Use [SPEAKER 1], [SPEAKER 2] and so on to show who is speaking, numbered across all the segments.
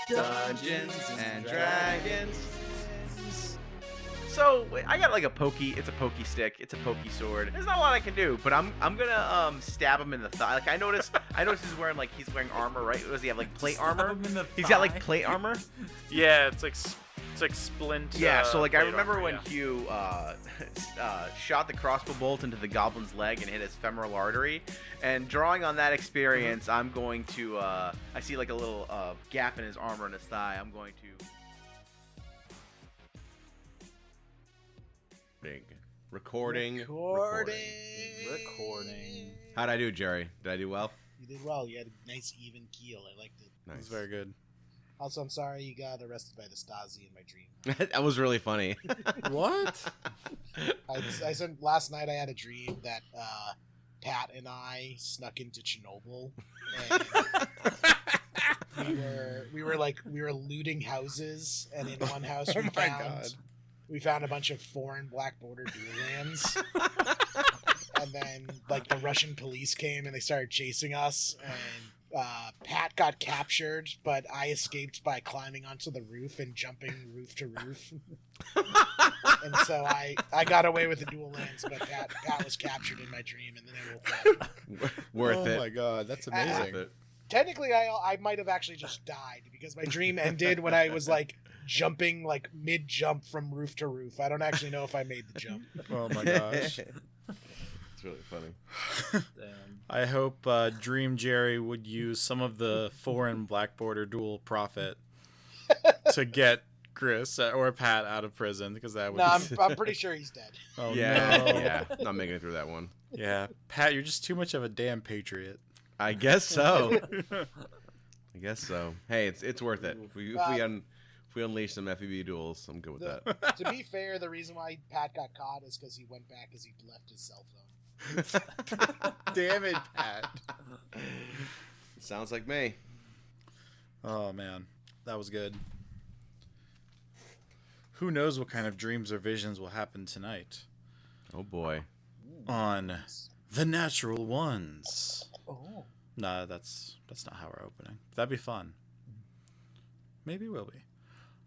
[SPEAKER 1] Dungeons and Dragons. So I got like a pokey. It's a pokey stick. It's a pokey sword. There's not a lot I can do, but I'm gonna stab him in the thigh. Like I noticed he's wearing armor, right? Does he have like plate armor? He's got like plate armor.
[SPEAKER 2] Yeah, it's like splint.
[SPEAKER 1] Yeah. So like I remember
[SPEAKER 2] armor,
[SPEAKER 1] when Hugh shot the crossbow bolt into the goblin's leg and hit his femoral artery. And drawing on that experience, I'm going to. I see like a little gap in his armor in his thigh. I'm going to. Recording. How'd I do, Jerry? Did I do well?
[SPEAKER 3] You did well. You had a nice even keel. I liked it.
[SPEAKER 1] Nice.
[SPEAKER 4] It was very good.
[SPEAKER 3] Also, I'm sorry you got arrested by the Stasi in my dream.
[SPEAKER 1] That was really funny.
[SPEAKER 4] What?
[SPEAKER 3] I said last night I had a dream that Pat and I snuck into Chernobyl. And we were looting houses, and in one house we found a bunch of foreign black border dual lands. And then like the Russian police came and they started chasing us, and Pat got captured, but I escaped by climbing onto the roof and jumping roof to roof. And so I got away with the dual lands, but Pat was captured in my dream, and then I woke up.
[SPEAKER 1] Worth it.
[SPEAKER 4] Oh my god, that's amazing.
[SPEAKER 3] Technically, I might have actually just died because my dream ended when I was like jumping like mid jump from roof to roof. I don't actually know if I made the jump.
[SPEAKER 4] Oh my gosh.
[SPEAKER 1] It's really funny.
[SPEAKER 2] Damn.
[SPEAKER 4] I hope Dream Jerry would use some of the foreign black border dual profit to get Gris or Pat out of prison, because that would.
[SPEAKER 3] No, I'm pretty sure he's dead.
[SPEAKER 4] Oh
[SPEAKER 1] Yeah,
[SPEAKER 4] no.
[SPEAKER 1] yeah. Not making it through that one.
[SPEAKER 4] Yeah, Pat, you're just too much of a damn patriot.
[SPEAKER 1] I guess so. Hey, it's worth it. If we unleash some FEB duels, I'm good with that.
[SPEAKER 3] To be fair, the reason why Pat got caught is because he went back as he left his cell phone.
[SPEAKER 4] Damn it, Pat.
[SPEAKER 1] Sounds like me.
[SPEAKER 4] Oh man, that was good. Who knows what kind of dreams or visions will happen tonight
[SPEAKER 1] Oh boy.
[SPEAKER 4] on The Natural Ones.
[SPEAKER 3] Oh.
[SPEAKER 4] Nah, that's not how we're opening. That'd be fun. Maybe it will be.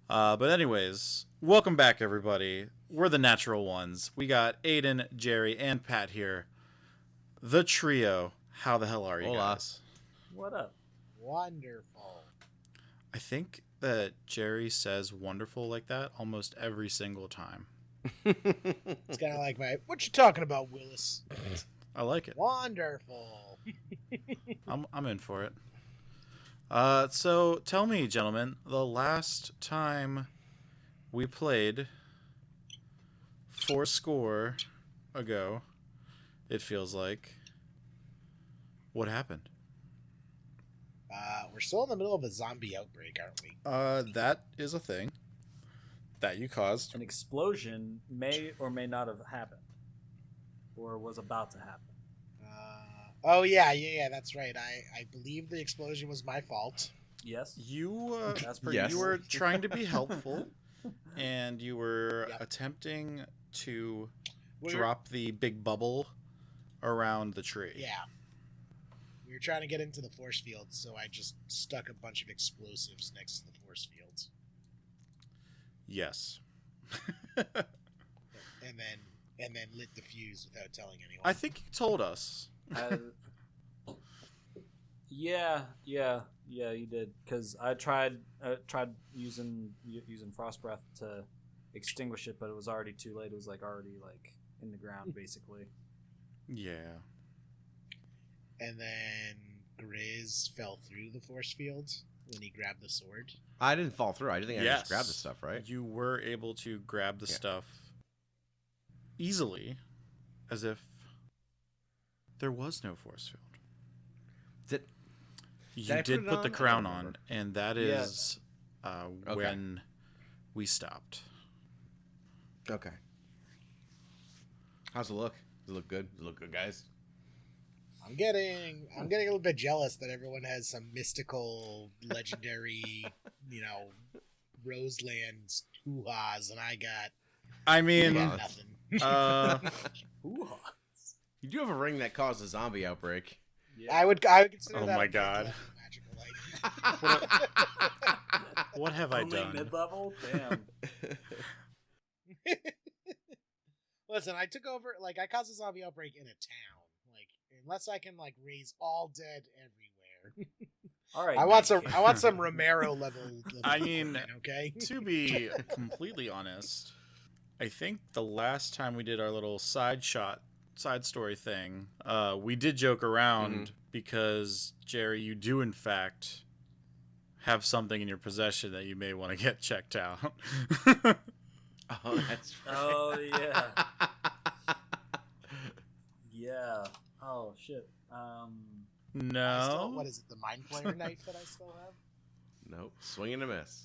[SPEAKER 4] But anyways, welcome back, everybody. We're The Natural Ones. We got Aiden, Jerry, and Pat here. The trio. How the hell are you
[SPEAKER 1] Hola.
[SPEAKER 4] guys?
[SPEAKER 2] What up?
[SPEAKER 3] Wonderful.
[SPEAKER 4] I think that Jerry says wonderful like that almost every single time.
[SPEAKER 3] It's kind of like what you talking about, Willis?
[SPEAKER 4] I like it.
[SPEAKER 3] Wonderful.
[SPEAKER 4] I'm in for it. So tell me, gentlemen, the last time we played 40 ago, it feels like, what happened?
[SPEAKER 3] We're still in the middle of a zombie outbreak, aren't we?
[SPEAKER 4] That is a thing that you caused.
[SPEAKER 2] An explosion may or may not have happened, or was about to happen.
[SPEAKER 3] Oh yeah, that's right. I believe the explosion was my fault.
[SPEAKER 2] Yes.
[SPEAKER 4] You
[SPEAKER 2] That's pretty.
[SPEAKER 1] Yes.
[SPEAKER 4] you were trying to be helpful, and you were
[SPEAKER 3] Yep.
[SPEAKER 4] attempting to
[SPEAKER 3] We were-
[SPEAKER 4] drop the big bubble around the tree.
[SPEAKER 3] Yeah. We were trying to get into the force fields, so I just stuck a bunch of explosives next to the force fields,
[SPEAKER 4] Yes.
[SPEAKER 3] and then lit the fuse without telling anyone.
[SPEAKER 4] I think you told us.
[SPEAKER 2] Yeah, you did. Because I tried using frost breath to extinguish it, but it was already too late. It was already in the ground, basically.
[SPEAKER 4] Yeah.
[SPEAKER 3] And then Gris fell through the force fields when he grabbed the sword.
[SPEAKER 1] I didn't fall through. I think I
[SPEAKER 4] Yes.
[SPEAKER 1] just grabbed the stuff, right?
[SPEAKER 4] You were able to grab the
[SPEAKER 1] Yeah.
[SPEAKER 4] stuff easily, as if there was no force field.
[SPEAKER 1] Did
[SPEAKER 4] You
[SPEAKER 1] I
[SPEAKER 4] did
[SPEAKER 1] put it
[SPEAKER 4] put the
[SPEAKER 1] on? I
[SPEAKER 4] crown
[SPEAKER 1] don't
[SPEAKER 4] on,
[SPEAKER 1] remember.
[SPEAKER 4] and that is when we stopped.
[SPEAKER 1] Okay. How's it look? Does it look good? Does it look good, guys?
[SPEAKER 3] I'm getting a little bit jealous that everyone has some mystical, legendary, Roseland hoo-has, and I got
[SPEAKER 4] I mean,
[SPEAKER 3] nothing.
[SPEAKER 2] Hoo-ha.
[SPEAKER 1] You do have a ring that caused a zombie outbreak.
[SPEAKER 2] Yeah.
[SPEAKER 3] I would consider
[SPEAKER 4] Oh
[SPEAKER 3] that
[SPEAKER 4] my
[SPEAKER 3] a
[SPEAKER 4] God.
[SPEAKER 3] magical item.
[SPEAKER 4] What have I
[SPEAKER 2] Only
[SPEAKER 4] done?
[SPEAKER 2] mid-level? Damn.
[SPEAKER 3] Listen, I took over. Like, I caused a zombie outbreak in a town. Like, unless I can like raise all dead everywhere.
[SPEAKER 2] All right.
[SPEAKER 3] I want some Romero level.
[SPEAKER 4] I mean,
[SPEAKER 3] content, okay.
[SPEAKER 4] To be completely honest, I think the last time we did our little side story thing, we did joke around because, Jerry, you do in fact have something in your possession that you may want to get checked out.
[SPEAKER 1] Oh, that's right.
[SPEAKER 2] Oh, yeah. Yeah. Oh, shit.
[SPEAKER 4] No.
[SPEAKER 3] What is it? The Mind Flayer knife that I still have?
[SPEAKER 1] Nope. Swing and a miss.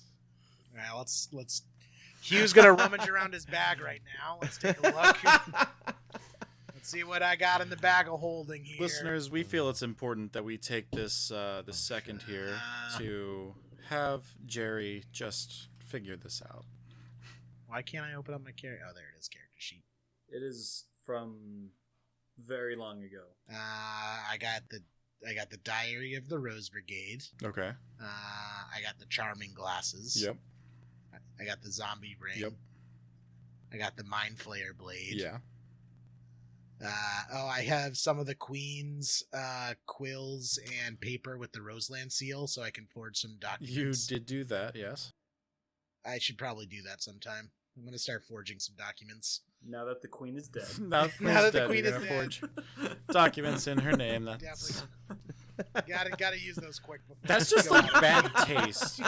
[SPEAKER 3] All right, let's. Hugh's gonna rummage around his bag right now. Let's take a look. Let's see what I got in the bag of holding here.
[SPEAKER 4] Listeners, we feel it's important that we take this second here to have Jerry just figure this out.
[SPEAKER 3] Why can't I open up my character? Oh, there it is, character sheet.
[SPEAKER 2] It is from very long ago.
[SPEAKER 3] I got the Diary of the Rose Brigade.
[SPEAKER 4] Okay.
[SPEAKER 3] I got the Charming Glasses.
[SPEAKER 4] Yep.
[SPEAKER 3] I got the Zombie Ring.
[SPEAKER 4] Yep.
[SPEAKER 3] I got the Mind Flayer Blade.
[SPEAKER 4] Yeah.
[SPEAKER 3] I have some of the Queen's quills and paper with the Roseland seal, so I can forge some
[SPEAKER 4] You
[SPEAKER 3] documents.
[SPEAKER 4] did do that, yes.
[SPEAKER 3] I should probably do that sometime. I'm going to start forging some documents.
[SPEAKER 2] Now that the queen is dead.
[SPEAKER 4] Now
[SPEAKER 3] that the
[SPEAKER 4] dead,
[SPEAKER 3] Queen
[SPEAKER 4] you're
[SPEAKER 3] is
[SPEAKER 4] gonna
[SPEAKER 3] dead.
[SPEAKER 4] forge documents in her name. That's
[SPEAKER 3] Gotta use those quick. Before
[SPEAKER 4] that's
[SPEAKER 3] we
[SPEAKER 4] just
[SPEAKER 3] go
[SPEAKER 4] like
[SPEAKER 3] out.
[SPEAKER 4] bad taste.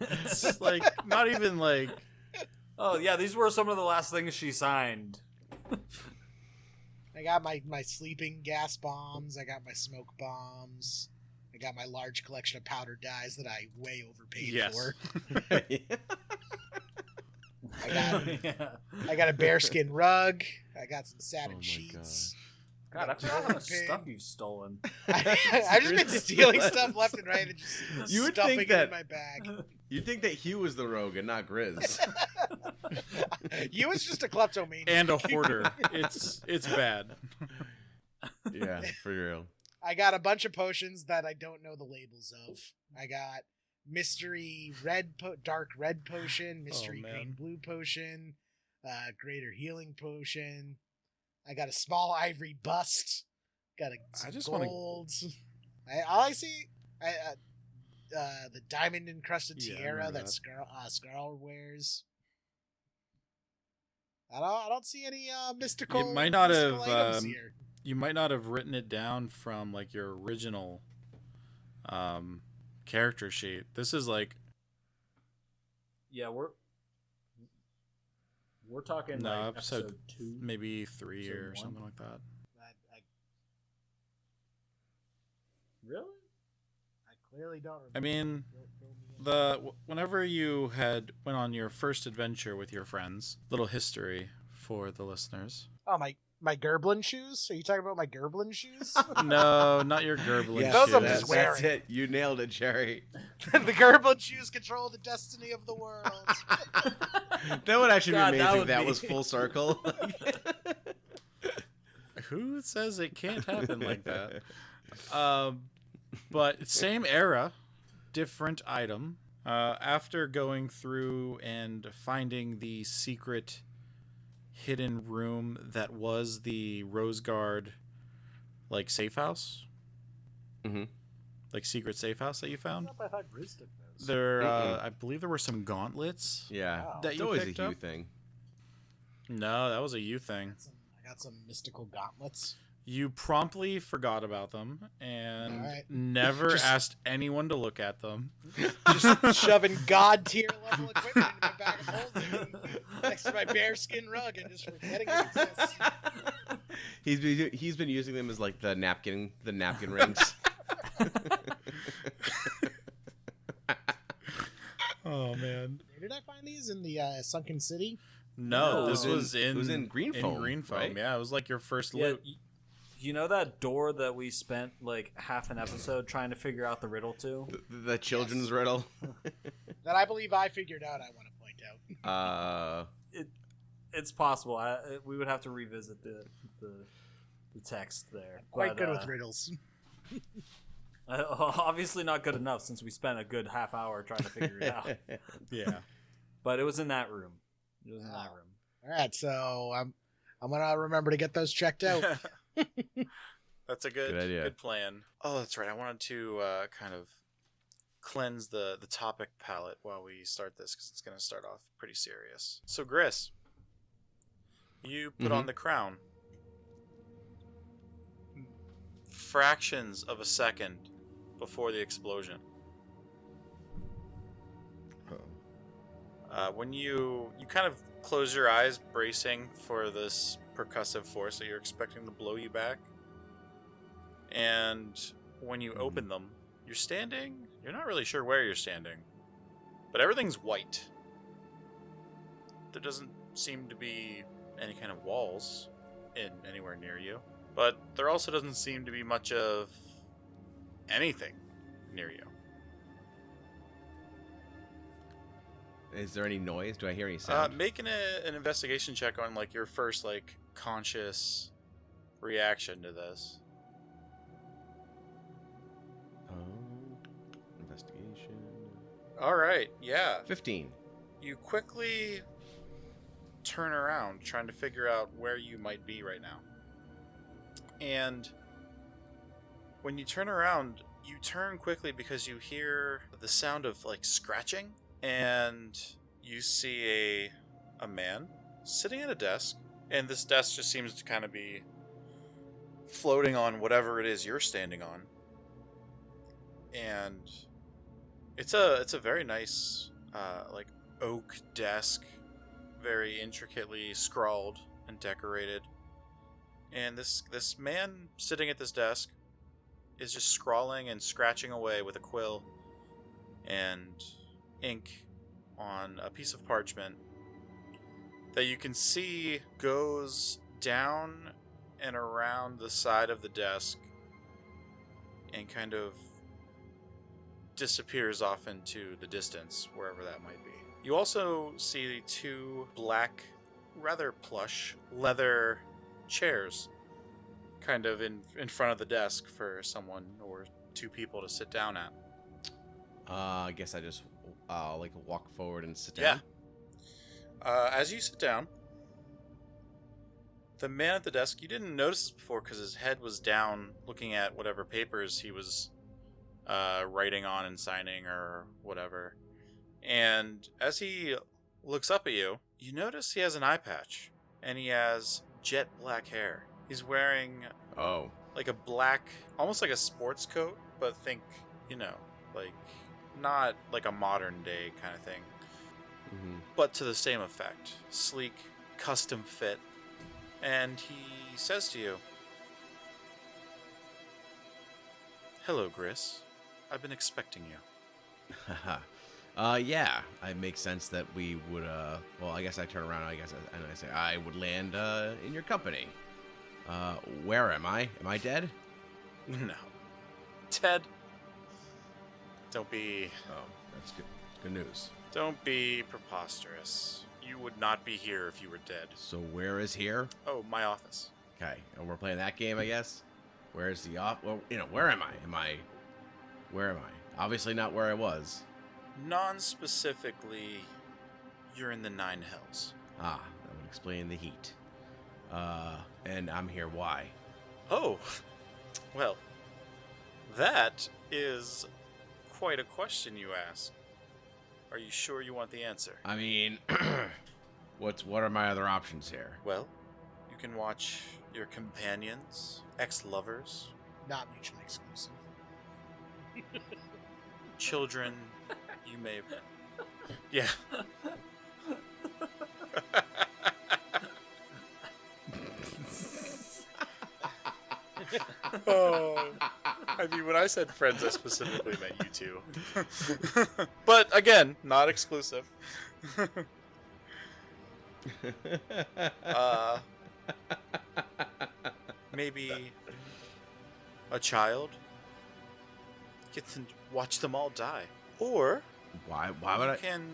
[SPEAKER 4] It's like not even like
[SPEAKER 2] Oh, yeah, these were some of the last things she signed.
[SPEAKER 3] I got my sleeping gas bombs. I got my smoke bombs. I got my large collection of powder dyes that I way overpaid
[SPEAKER 4] Yes.
[SPEAKER 3] for.
[SPEAKER 2] Yeah.
[SPEAKER 3] I got a bearskin rug. I got some satin
[SPEAKER 1] Oh my
[SPEAKER 3] sheets.
[SPEAKER 2] God, I forgot how much stuff you've stolen.
[SPEAKER 3] I've just been stealing stuff left and right and just
[SPEAKER 1] You would
[SPEAKER 3] stuffing
[SPEAKER 1] think
[SPEAKER 3] it in
[SPEAKER 1] that-
[SPEAKER 3] my bag.
[SPEAKER 1] You'd think that Hugh was the rogue and not Gris.
[SPEAKER 3] You was just a kleptomaniac.
[SPEAKER 4] and a hoarder. It's bad.
[SPEAKER 1] Yeah, for real.
[SPEAKER 3] I got a bunch of potions that I don't know the labels of. I got mystery dark red potion, mystery
[SPEAKER 4] man.
[SPEAKER 3] green blue potion, greater healing potion. I got a small ivory bust. Got some
[SPEAKER 4] I just wanna-
[SPEAKER 3] gold. All I see, the diamond encrusted
[SPEAKER 4] Yeah, I
[SPEAKER 3] tiara
[SPEAKER 4] remember
[SPEAKER 3] that
[SPEAKER 4] that.
[SPEAKER 3] Scarl wears. I don't see any mystical.
[SPEAKER 4] might not
[SPEAKER 3] mystical
[SPEAKER 4] have,
[SPEAKER 3] items here.
[SPEAKER 4] You might not have written it down from like your original character sheet. This is like
[SPEAKER 2] Yeah, we're talking
[SPEAKER 4] No,
[SPEAKER 2] like
[SPEAKER 4] episode
[SPEAKER 2] episode 2.
[SPEAKER 4] maybe 3
[SPEAKER 2] Episode
[SPEAKER 4] or
[SPEAKER 2] one?
[SPEAKER 4] something like that.
[SPEAKER 3] I
[SPEAKER 2] Really?
[SPEAKER 3] clearly don't remember.
[SPEAKER 4] I mean,
[SPEAKER 3] Fill me in.
[SPEAKER 4] whenever you had went on your first adventure with your friends, little history for the listeners.
[SPEAKER 3] Oh, my Gerblin shoes? Are you talking about my Gerblin shoes?
[SPEAKER 4] No, not your Gerblin.
[SPEAKER 1] Yeah,
[SPEAKER 3] those I'm
[SPEAKER 4] shoes.
[SPEAKER 3] just
[SPEAKER 1] that's
[SPEAKER 3] wearing.
[SPEAKER 1] it. You nailed it, Jerry.
[SPEAKER 3] The Gerblin shoes control the destiny of the world.
[SPEAKER 1] That would actually
[SPEAKER 2] God,
[SPEAKER 1] be
[SPEAKER 2] that
[SPEAKER 1] amazing.
[SPEAKER 2] would
[SPEAKER 1] That
[SPEAKER 2] be-
[SPEAKER 1] was full circle.
[SPEAKER 4] Who says it can't happen like that? But same era, different item. After going through and finding the secret hidden room that was the Rose Guard, like safe house,
[SPEAKER 1] Mhm.
[SPEAKER 4] like secret safe house that you found.
[SPEAKER 3] I thought Gris took those.
[SPEAKER 4] There,
[SPEAKER 1] Mm-mm.
[SPEAKER 4] I believe there were some gauntlets.
[SPEAKER 1] Yeah,
[SPEAKER 3] Wow.
[SPEAKER 4] That
[SPEAKER 1] it's
[SPEAKER 4] you
[SPEAKER 1] always a
[SPEAKER 4] picked
[SPEAKER 1] Hugh
[SPEAKER 4] up?
[SPEAKER 1] thing.
[SPEAKER 4] No, that was a you thing.
[SPEAKER 3] I got some mystical gauntlets.
[SPEAKER 4] You promptly forgot about them and
[SPEAKER 3] Alright.
[SPEAKER 4] never
[SPEAKER 3] Just-
[SPEAKER 4] asked anyone to look at them.
[SPEAKER 3] Just shoving god tier level equipment in my bag of holding next to my bearskin rug and just forgetting it exists.
[SPEAKER 1] He's been using them as like the napkin rings.
[SPEAKER 4] Oh man.
[SPEAKER 3] Where did I find these? In the Sunken City?
[SPEAKER 4] No,
[SPEAKER 1] No,
[SPEAKER 4] this
[SPEAKER 1] it
[SPEAKER 4] was in
[SPEAKER 1] was in Green Foam, right?
[SPEAKER 4] Yeah, it was like your first
[SPEAKER 2] Yeah,
[SPEAKER 4] loot.
[SPEAKER 2] you know that door that we spent like half an episode trying to figure out the riddle to?
[SPEAKER 1] The children's riddle.
[SPEAKER 3] That I believe I figured out, I want to point out.
[SPEAKER 2] It's possible. We would have to revisit the text there.
[SPEAKER 3] Quite
[SPEAKER 2] But,
[SPEAKER 3] good with riddles.
[SPEAKER 2] Obviously not good enough since we spent a good half hour trying to figure it out.
[SPEAKER 4] Yeah.
[SPEAKER 2] But it was in that room. It was in that room.
[SPEAKER 3] All right, so I'm gonna remember to get those checked out.
[SPEAKER 4] That's a
[SPEAKER 1] Good idea.
[SPEAKER 4] good plan. Oh, that's right. I wanted to kind of cleanse the topic palette while we start this because it's going to start off pretty serious. So, Gris, you put on the crown. Fractions of a second before the explosion. When you kind of close your eyes, bracing for this percussive force that you're expecting to blow you back, and when you open them, you're not really sure where you're standing, but everything's white. There doesn't seem to be any kind of walls anywhere near you, but there also doesn't seem to be much of anything near you.
[SPEAKER 1] Is there any noise? Do I hear any sound?
[SPEAKER 4] Making an investigation check on like your first like conscious reaction to this.
[SPEAKER 1] Investigation.
[SPEAKER 4] All right, yeah.
[SPEAKER 1] 15.
[SPEAKER 4] You quickly turn around, trying to figure out where you might be right now. And when you turn around, you turn quickly because you hear the sound of like scratching, and you see a man sitting at a desk, and this desk just seems to kind of be floating on whatever it is you're standing on. And it's a very nice like oak desk, very intricately scrawled and decorated. And this man sitting at this desk is just scrawling and scratching away with a quill and ink on a piece of parchment that you can see goes down and around the side of the desk and kind of disappears off into the distance, wherever that might be. You also see two black, rather plush, leather chairs kind of in front of the desk for someone or two people to sit down at.
[SPEAKER 1] I guess I just like walk forward and sit down.
[SPEAKER 4] Yeah. As you sit down, the man at the desk, you didn't notice this before because his head was down looking at whatever papers he was writing on and signing or whatever. And as he looks up at you, you notice he has an eye patch and he has jet black hair. He's wearing like a black, almost like a sports coat, but think, like not like a modern day kind of thing, but to the same effect. Sleek, custom fit. And he says to you, "Hello, Gris. I've been expecting you."
[SPEAKER 1] Yeah, it makes sense that we would, well, I guess I turn around, and I say, I would land, in your company. Where am I? Am I dead?
[SPEAKER 4] No. Ted, don't be...
[SPEAKER 1] Oh, that's good. Good news.
[SPEAKER 4] Don't be preposterous. You would not be here if you were dead.
[SPEAKER 1] So where is here?
[SPEAKER 4] Oh, my office.
[SPEAKER 1] Okay, and we're playing that game, I guess? Where's the off? Well, where am I? Where am I? Obviously not where I was.
[SPEAKER 4] Non-specifically, you're in the Nine Hells.
[SPEAKER 1] Ah, that would explain the heat. And I'm here why?
[SPEAKER 4] Oh, well, that is quite a question you ask. Are you sure you want the answer?
[SPEAKER 1] I mean, what are my other options here?
[SPEAKER 4] Well, you can watch your companions, ex-lovers,
[SPEAKER 3] Not mutually exclusive.
[SPEAKER 4] children, you may... Yeah. Oh, I mean, when I said friends, I specifically meant you two. But again, not exclusive. Maybe a child. Get to watch them all die. Or
[SPEAKER 1] Why would
[SPEAKER 4] you
[SPEAKER 1] I?
[SPEAKER 4] can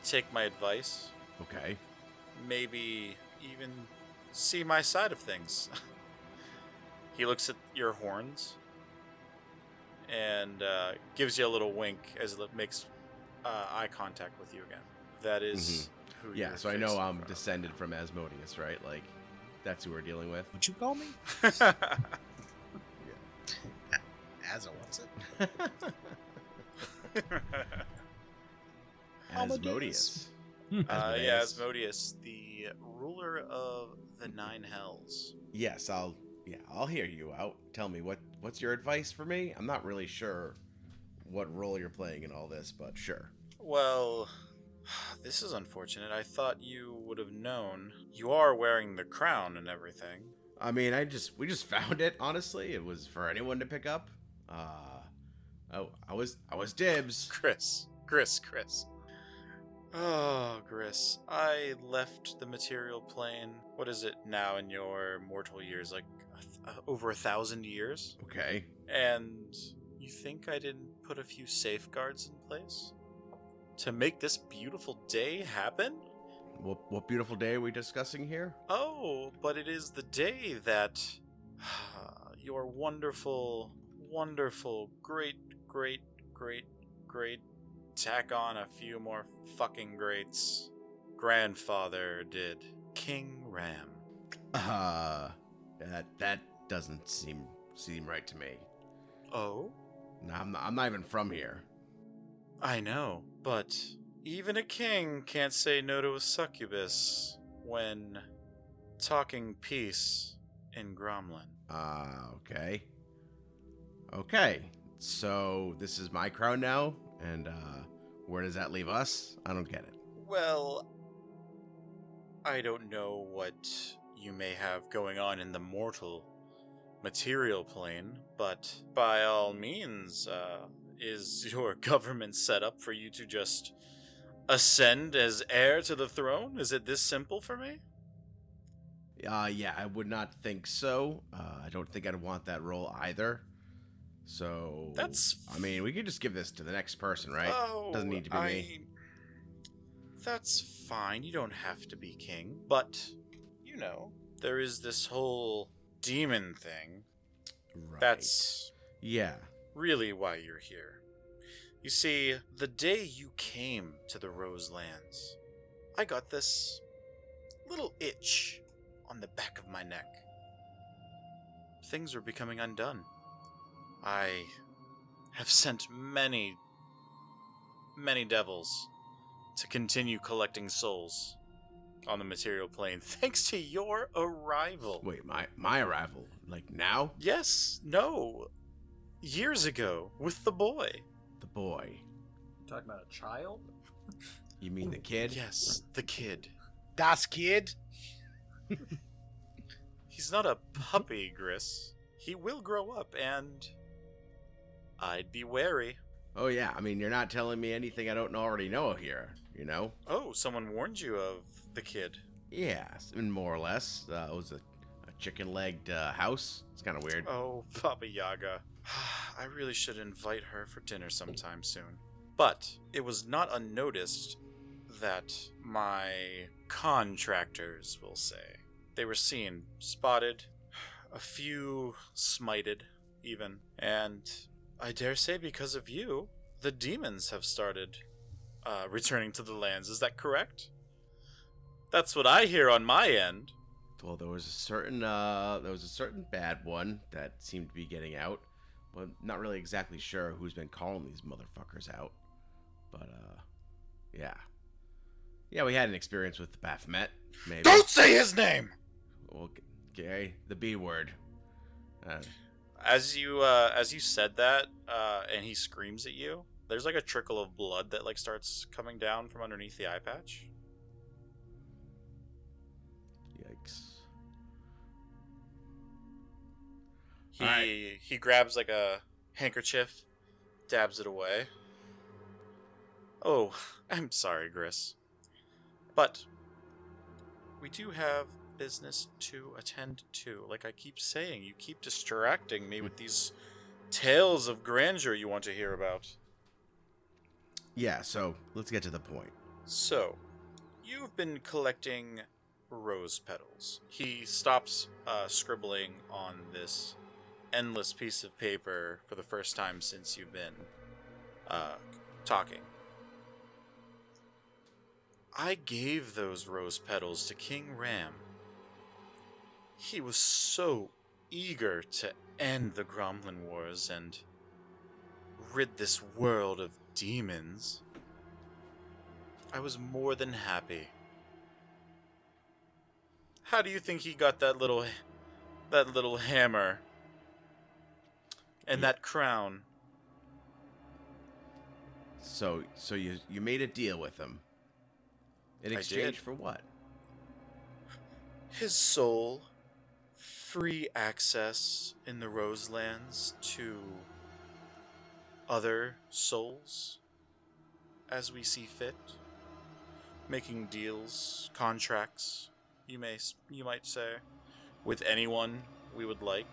[SPEAKER 4] take my advice.
[SPEAKER 1] Okay.
[SPEAKER 4] Maybe even see my side of things. He looks at your horns, and gives you a little wink as it makes eye contact with you again. That is who
[SPEAKER 5] Yeah,
[SPEAKER 4] you're
[SPEAKER 5] so I know
[SPEAKER 4] facing
[SPEAKER 5] I'm
[SPEAKER 4] from.
[SPEAKER 5] descended from Asmodeus, right? Like, that's who we're dealing with.
[SPEAKER 3] What'd you call me? Asa, what's it?
[SPEAKER 5] Asmodeus. Asmodeus.
[SPEAKER 4] Yeah, Asmodeus, the ruler of the Nine Hells.
[SPEAKER 5] Yes, I'll hear you out. Tell me what's your advice for me? I'm not really sure what role you're playing in all this, but sure.
[SPEAKER 4] Well, this is unfortunate. I thought you would have known. You are wearing the crown and everything.
[SPEAKER 5] I mean, we just found it. Honestly, it was for anyone to pick up. I was dibs.
[SPEAKER 4] Gris. Oh, Gris. I left the material plane. What is it now in your mortal years? Like over 1,000 years?
[SPEAKER 5] Okay.
[SPEAKER 4] And you think I didn't put a few safeguards in place? To make this beautiful day happen?
[SPEAKER 5] What beautiful day are we discussing here?
[SPEAKER 4] Oh, but it is the day that your wonderful, great, tack on a few more fucking greats, grandfather did. King Ram.
[SPEAKER 5] That doesn't seem right to me.
[SPEAKER 4] Oh?
[SPEAKER 5] No, I'm not even from here.
[SPEAKER 4] I know, but even a king can't say no to a succubus when talking peace in Gromlin.
[SPEAKER 5] Okay. Okay. So this is my crown now, and where does that leave us? I don't get it.
[SPEAKER 4] Well, I don't know what you may have going on in the mortal material plane, but by all means, is your government set up for you to just ascend as heir to the throne? Is it this simple for me?
[SPEAKER 5] Yeah, I would not think so. I don't think I'd want that role either. So I mean, we could just give this to the next person, right?
[SPEAKER 4] Oh,
[SPEAKER 5] Doesn't need to be me.
[SPEAKER 4] That's fine. You don't have to be king, but you know, there is this whole demon thing.
[SPEAKER 5] Right.
[SPEAKER 4] That's
[SPEAKER 5] yeah.
[SPEAKER 4] really why you're here. You see, the day you came to the Roselands, I got this little itch on the back of my neck. Things were becoming undone. I have sent many devils to continue collecting souls on the material plane thanks to your arrival.
[SPEAKER 5] Wait, my arrival? Like now?
[SPEAKER 4] Yes, no. Years ago, with the boy.
[SPEAKER 5] The boy.
[SPEAKER 2] You talking about a child?
[SPEAKER 5] You mean the kid?
[SPEAKER 4] Yes, the kid.
[SPEAKER 3] Das Kid?
[SPEAKER 4] He's not a puppy, Gris. He will grow up, and I'd be wary.
[SPEAKER 5] Oh yeah, I mean, you're not telling me anything I don't already know here, you know?
[SPEAKER 4] Oh, someone warned you of the kid.
[SPEAKER 5] Yeah, and more or less. It was a chicken-legged house. It's kind of weird.
[SPEAKER 4] Oh, Baba Yaga. I really should invite her for dinner sometime soon. But it was not unnoticed that my contractors, will say, they were seen, spotted, a few smited, even, and I dare say because of you, the demons have started returning to the lands. Is that correct? That's what I hear on my end.
[SPEAKER 5] Well, there was a certain bad one that seemed to be getting out. Well, not really exactly sure who's been calling these motherfuckers out. But yeah. Yeah, we had an experience with the Baphomet, maybe.
[SPEAKER 4] Don't say his name!
[SPEAKER 5] Okay, the B word.
[SPEAKER 4] As you said that, and he screams at you, there's like a trickle of blood that like starts coming down from underneath the eye patch.
[SPEAKER 5] Yikes.
[SPEAKER 4] He grabs like a handkerchief, dabs it away. Oh, I'm sorry, Gris. But we do have business to attend to. Like I keep saying, you keep distracting me with these tales of grandeur you want to hear about.
[SPEAKER 5] Yeah, so let's get to the point.
[SPEAKER 4] So, you've been collecting rose petals. He stops scribbling on this endless piece of paper for the first time since you've been talking. I gave those rose petals to King Ram. He was so eager to end the Gromlin Wars and rid this world of demons. I was more than happy. How do you think he got that little hammer and that crown?
[SPEAKER 5] So you made a deal with him. In
[SPEAKER 4] I
[SPEAKER 5] exchange
[SPEAKER 4] did.
[SPEAKER 5] for what?
[SPEAKER 4] His soul, free access in the Roselands to other souls as we see fit, making deals, contracts, you might say, with anyone we would like.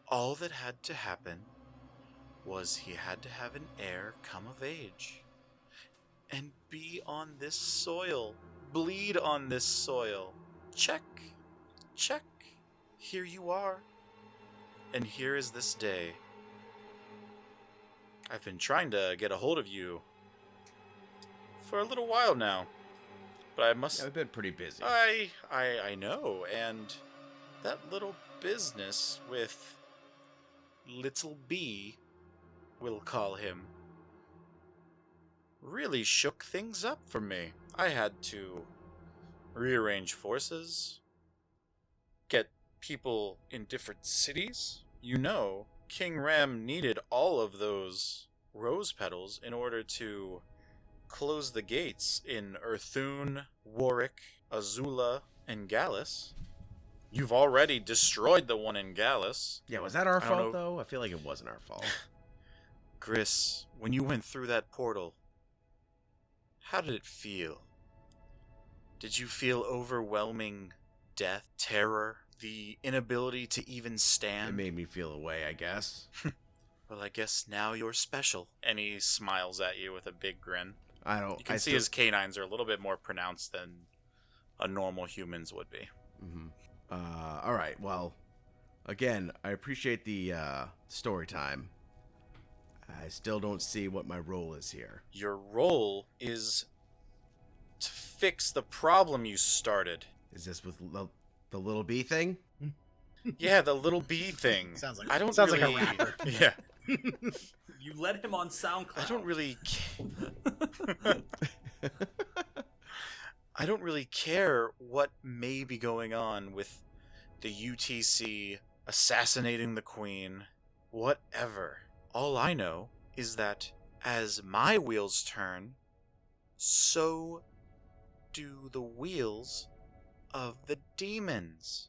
[SPEAKER 4] All that had to happen was he had to have an heir come of age and be on this soil, bleed on this soil. Check, check, here you are. And here is this day. I've been trying to get a hold of you for a little while now, but I must...
[SPEAKER 5] Yeah, we've been pretty busy.
[SPEAKER 4] I know, and that little business with Little B, we'll call him, really shook things up for me. I had to rearrange forces, get people in different cities. You know, King Ram needed all of those rose petals in order to close the gates in Earthune, Warwick, Azula, and Gallus. You've already destroyed the one in Gallus.
[SPEAKER 5] Yeah, was that our
[SPEAKER 4] I don't
[SPEAKER 5] fault,
[SPEAKER 4] know.
[SPEAKER 5] though? I feel like it wasn't our fault.
[SPEAKER 4] Gris, when you went through that portal, how did it feel? Did you feel overwhelming death, terror, the inability to even
[SPEAKER 5] It
[SPEAKER 4] stand?
[SPEAKER 5] made me feel away, I guess.
[SPEAKER 4] Well, I guess now you're special. And he smiles at you with a big grin.
[SPEAKER 5] I don't...
[SPEAKER 4] You can see his canines are a little bit more pronounced than a normal human's would be.
[SPEAKER 5] Mm-hmm. All right, well, again, I appreciate the story time. I still don't see what my role is here.
[SPEAKER 4] Your role is to fix the problem you started.
[SPEAKER 5] Is this with the little bee thing?
[SPEAKER 4] Yeah, the little bee thing.
[SPEAKER 3] Sounds like
[SPEAKER 4] I don't
[SPEAKER 3] sounds
[SPEAKER 4] really,
[SPEAKER 3] like a rapper.
[SPEAKER 4] Yeah,
[SPEAKER 2] You let him on SoundCloud.
[SPEAKER 4] I don't really. I don't really care what may be going on with the UTC assassinating the Queen, whatever. All I know is that as my wheels turn, so do the wheels of the demons.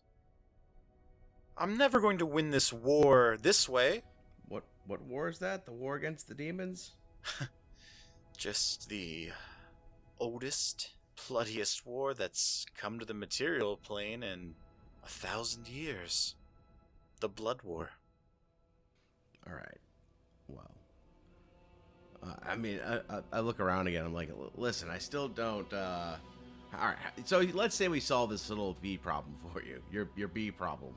[SPEAKER 4] I'm never going to win this war this way.
[SPEAKER 5] What war is that? The war against the demons?
[SPEAKER 4] Just the oldest, bloodiest war that's come to the material plane in 1,000 years. The Blood War.
[SPEAKER 5] All right. Well, I mean, I look around again. I'm like, listen, I still don't. All right. So let's say we solve this little bee problem for you. Your bee problem.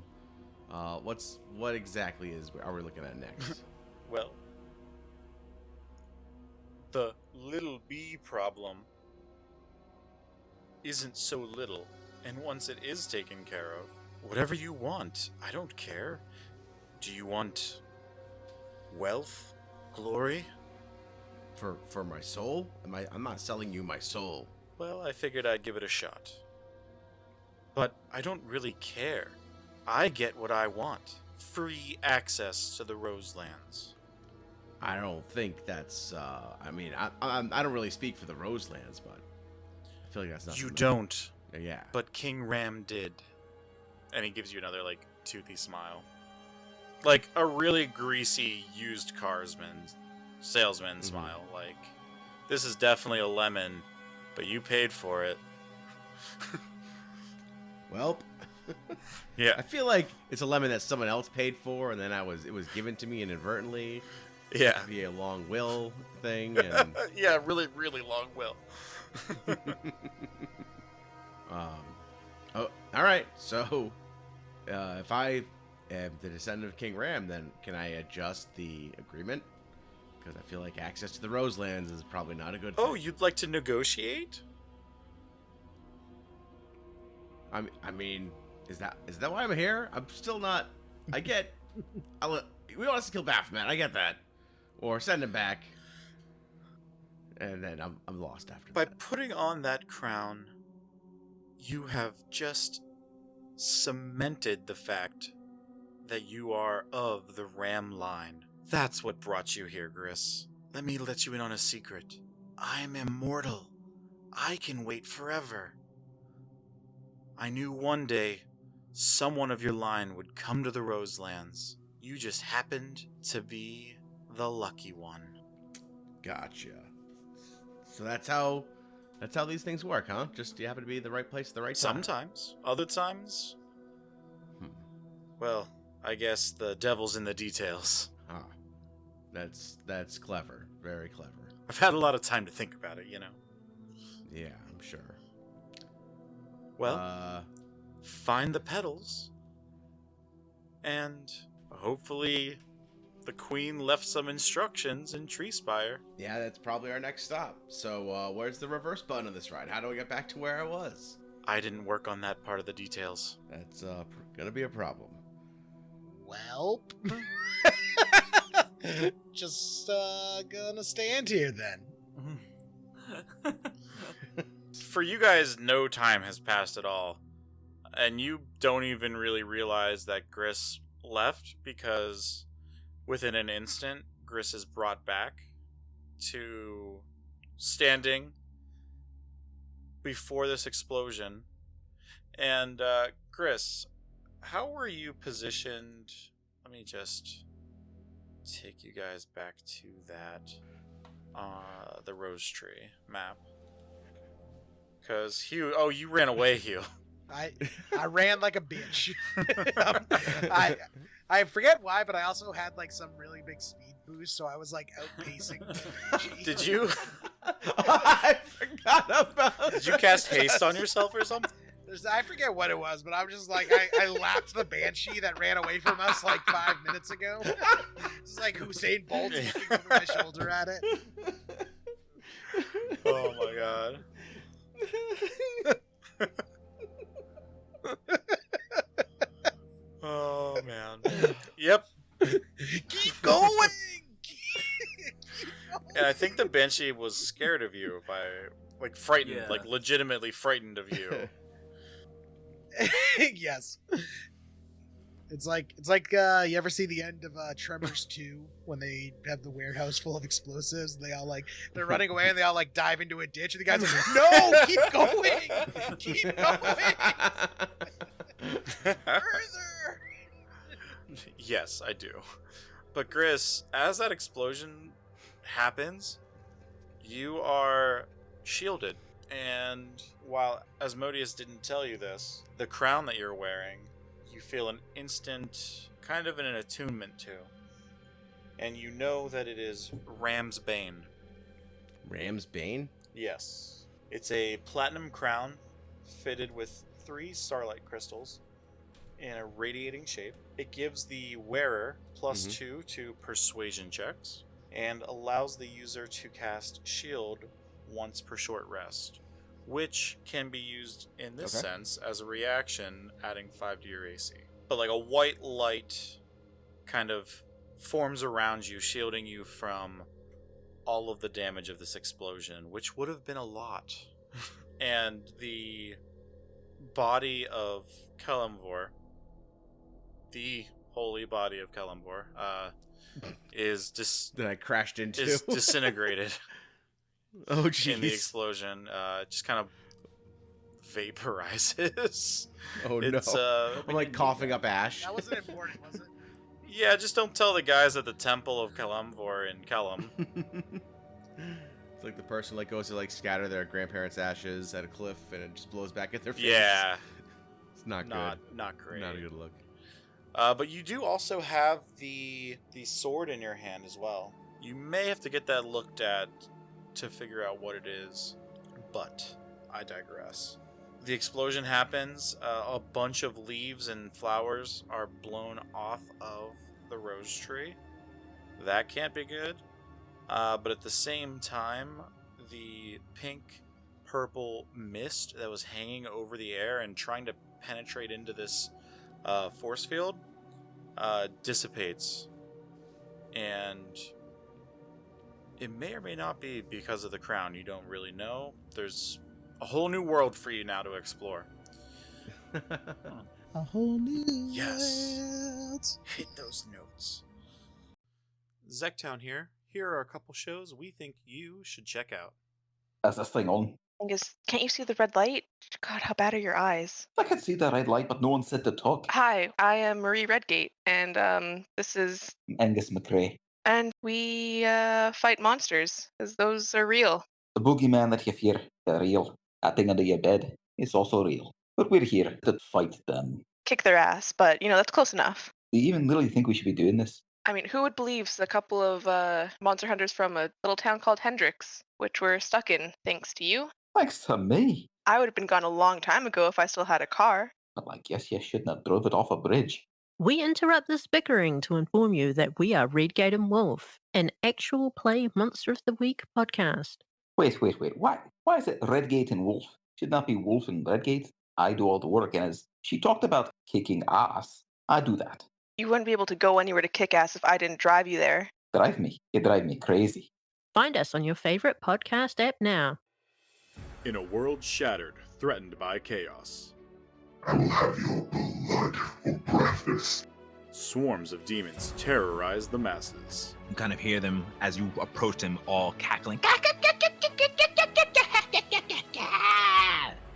[SPEAKER 5] What exactly are we looking at next?
[SPEAKER 4] Well, the little bee problem isn't so little, and once it is taken care of, whatever you want, I don't care. Do you want wealth, glory?
[SPEAKER 5] For my soul? I'm not selling you my soul.
[SPEAKER 4] Well, I figured I'd give it a shot. But I don't really care. I get what I want. Free access to the Roselands.
[SPEAKER 5] I don't think that's. I mean, I don't really speak for the Roselands, but I feel like that's not.
[SPEAKER 4] You
[SPEAKER 5] something-
[SPEAKER 4] don't,
[SPEAKER 5] Yeah.
[SPEAKER 4] but King Ram did. And he gives you another, toothy smile. Like a really greasy used salesman smile. Like, this is definitely a lemon, but you paid for it.
[SPEAKER 5] Well,
[SPEAKER 4] Yeah.
[SPEAKER 5] I feel like it's a lemon that someone else paid for, and then it was given to me inadvertently
[SPEAKER 4] Yeah.
[SPEAKER 5] via a long will thing, and
[SPEAKER 4] Yeah, really, really long will.
[SPEAKER 5] oh, all right. So, if I am the descendant of King Ram, then can I adjust the agreement? Because I feel like access to the Roselands is probably not a good thing.
[SPEAKER 4] Oh, you'd like to negotiate?
[SPEAKER 5] I mean, is that why I'm here? I'm still not. I get. We want us to kill Baphomet. I get that, or send him back. And then I'm lost after
[SPEAKER 4] By
[SPEAKER 5] that.
[SPEAKER 4] putting on that crown, you have just cemented the fact that you are of the Ram line. That's what brought you here, Gris. Let me let you in on a secret. I'm immortal. I can wait forever. I knew one day someone of your line would come to the Roselands. You just happened to be the lucky one.
[SPEAKER 5] Gotcha. So that's how these things work, huh? Just you happen to be in the right place at the right time.
[SPEAKER 4] Sometimes. Other times, well, I guess the devil's in the details.
[SPEAKER 5] Huh. That's clever. Very clever.
[SPEAKER 4] I've had a lot of time to think about it, you know.
[SPEAKER 5] Yeah, I'm sure.
[SPEAKER 4] Well, find the petals, and hopefully the queen left some instructions in Treespire.
[SPEAKER 5] Yeah, that's probably our next stop. So, where's the reverse button of this ride? How do I get back to where I was?
[SPEAKER 4] I didn't work on that part of the details.
[SPEAKER 5] That's gonna be a problem.
[SPEAKER 3] Well, just gonna stand here then.
[SPEAKER 4] For you guys, no time has passed at all. And you don't even really realize that Gris left, because within an instant, Gris is brought back to standing before this explosion. And, Gris, how were you positioned? Let me just take you guys back to that, the Rose Tree map. Because Hugh, oh, you ran away, Hugh.
[SPEAKER 3] I ran like a bitch. I forget why, but I also had like some really big speed boost, so I was like outpacing.
[SPEAKER 4] Did you?
[SPEAKER 5] I forgot about.
[SPEAKER 4] Did you cast haste on yourself or something?
[SPEAKER 3] I forget what it was, but I'm just like I lapped the Banshee that ran away from us like 5 minutes ago. It's like Usain Bolt looking over my shoulder at it.
[SPEAKER 4] Oh my god. Oh man. Yep.
[SPEAKER 3] Keep going.
[SPEAKER 4] And I think the Banshee was scared of you, if I like frightened,
[SPEAKER 2] Yeah.
[SPEAKER 4] like legitimately frightened of you.
[SPEAKER 3] Yes. It's like you ever see the end of Tremors 2 when they have the warehouse full of explosives and they're running away and they all like dive into a ditch and the guy's like, no, keep going, keep going, further.
[SPEAKER 4] Yes, I do. But Gris, as that explosion happens, you are shielded. And while Asmodeus didn't tell you this, the crown that you're wearing, you feel an instant kind of an attunement to. And you know that it is Ram's Bane.
[SPEAKER 5] Ram's Bane?
[SPEAKER 4] Yes. It's a platinum crown fitted with 3 starlight crystals in a radiating shape. It gives the wearer +2 to persuasion checks and allows the user to cast shield once per short rest, which can be used in this sense as a reaction, adding 5 to your AC. But like a white light kind of forms around you, shielding you from all of the damage of this explosion, which would have been a lot. And the body of Kalimvor, the holy body of Kalimvor, is
[SPEAKER 5] That I crashed into.
[SPEAKER 4] is disintegrated
[SPEAKER 5] Oh,
[SPEAKER 4] in the
[SPEAKER 5] jeez.
[SPEAKER 4] explosion. Just kind of vaporizes.
[SPEAKER 5] Oh,
[SPEAKER 4] It's
[SPEAKER 5] no. I'm like coughing up ash.
[SPEAKER 3] That wasn't important, was it?
[SPEAKER 4] yeah, just don't tell the guys at the Temple of Kalimvor in Kellam.
[SPEAKER 5] It's like the person like goes to like scatter their grandparents' ashes at a cliff and it just blows back at their face.
[SPEAKER 4] Yeah,
[SPEAKER 5] It's not
[SPEAKER 4] not
[SPEAKER 5] good.
[SPEAKER 4] not great.
[SPEAKER 5] Not a good look.
[SPEAKER 4] But you do also have the sword in your hand as well. You may have to get that looked at to figure out what it is, but I digress. The explosion happens. A bunch of leaves and flowers are blown off of the rose tree. That can't be good. But at the same time, the pink-purple mist that was hanging over the air and trying to penetrate into this force field dissipates. And it may or may not be because of the crown. You don't really know. There's a whole new world for you now to explore.
[SPEAKER 3] A whole new
[SPEAKER 4] Yes.
[SPEAKER 3] world.
[SPEAKER 4] Hit those notes. Zektown here. Here are a couple shows we think you should check out.
[SPEAKER 6] Is this thing on?
[SPEAKER 7] Angus, can't you see the red light? God, how bad are your eyes?
[SPEAKER 6] I can see the red light, but no one said to talk.
[SPEAKER 7] Hi, I am Marie Redgate, and this is...
[SPEAKER 6] Angus McRae.
[SPEAKER 7] And we fight monsters, because those are real.
[SPEAKER 6] The boogeyman that you fear, they're real. That thing under your bed is also real. But we're here to fight them.
[SPEAKER 7] Kick their ass, but, that's close enough.
[SPEAKER 6] Do you even really think we should be doing this?
[SPEAKER 7] I mean, who would believe a couple of monster hunters from a little town called Hendrix, which we're stuck in, thanks to you?
[SPEAKER 6] Thanks to me.
[SPEAKER 7] I would have been gone a long time ago if I still had a car.
[SPEAKER 6] Well, I guess you shouldn't have drove it off a bridge.
[SPEAKER 8] We interrupt this bickering to inform you that we are Redgate and Wolf, an actual play Monster of the Week podcast.
[SPEAKER 6] Wait. Why is it Redgate and Wolf? Should not be Wolf and Redgate. I do all the work, and as she talked about kicking ass, I do that.
[SPEAKER 7] You wouldn't be able to go anywhere to kick ass if I didn't drive you there.
[SPEAKER 6] Drive me. You drive me crazy.
[SPEAKER 8] Find us on your favorite podcast app now.
[SPEAKER 4] In a world shattered, threatened by chaos,
[SPEAKER 9] I will have your blood for breakfast.
[SPEAKER 4] swarms of demons terrorize the masses.
[SPEAKER 10] You kind of hear them as you approach them, all cackling.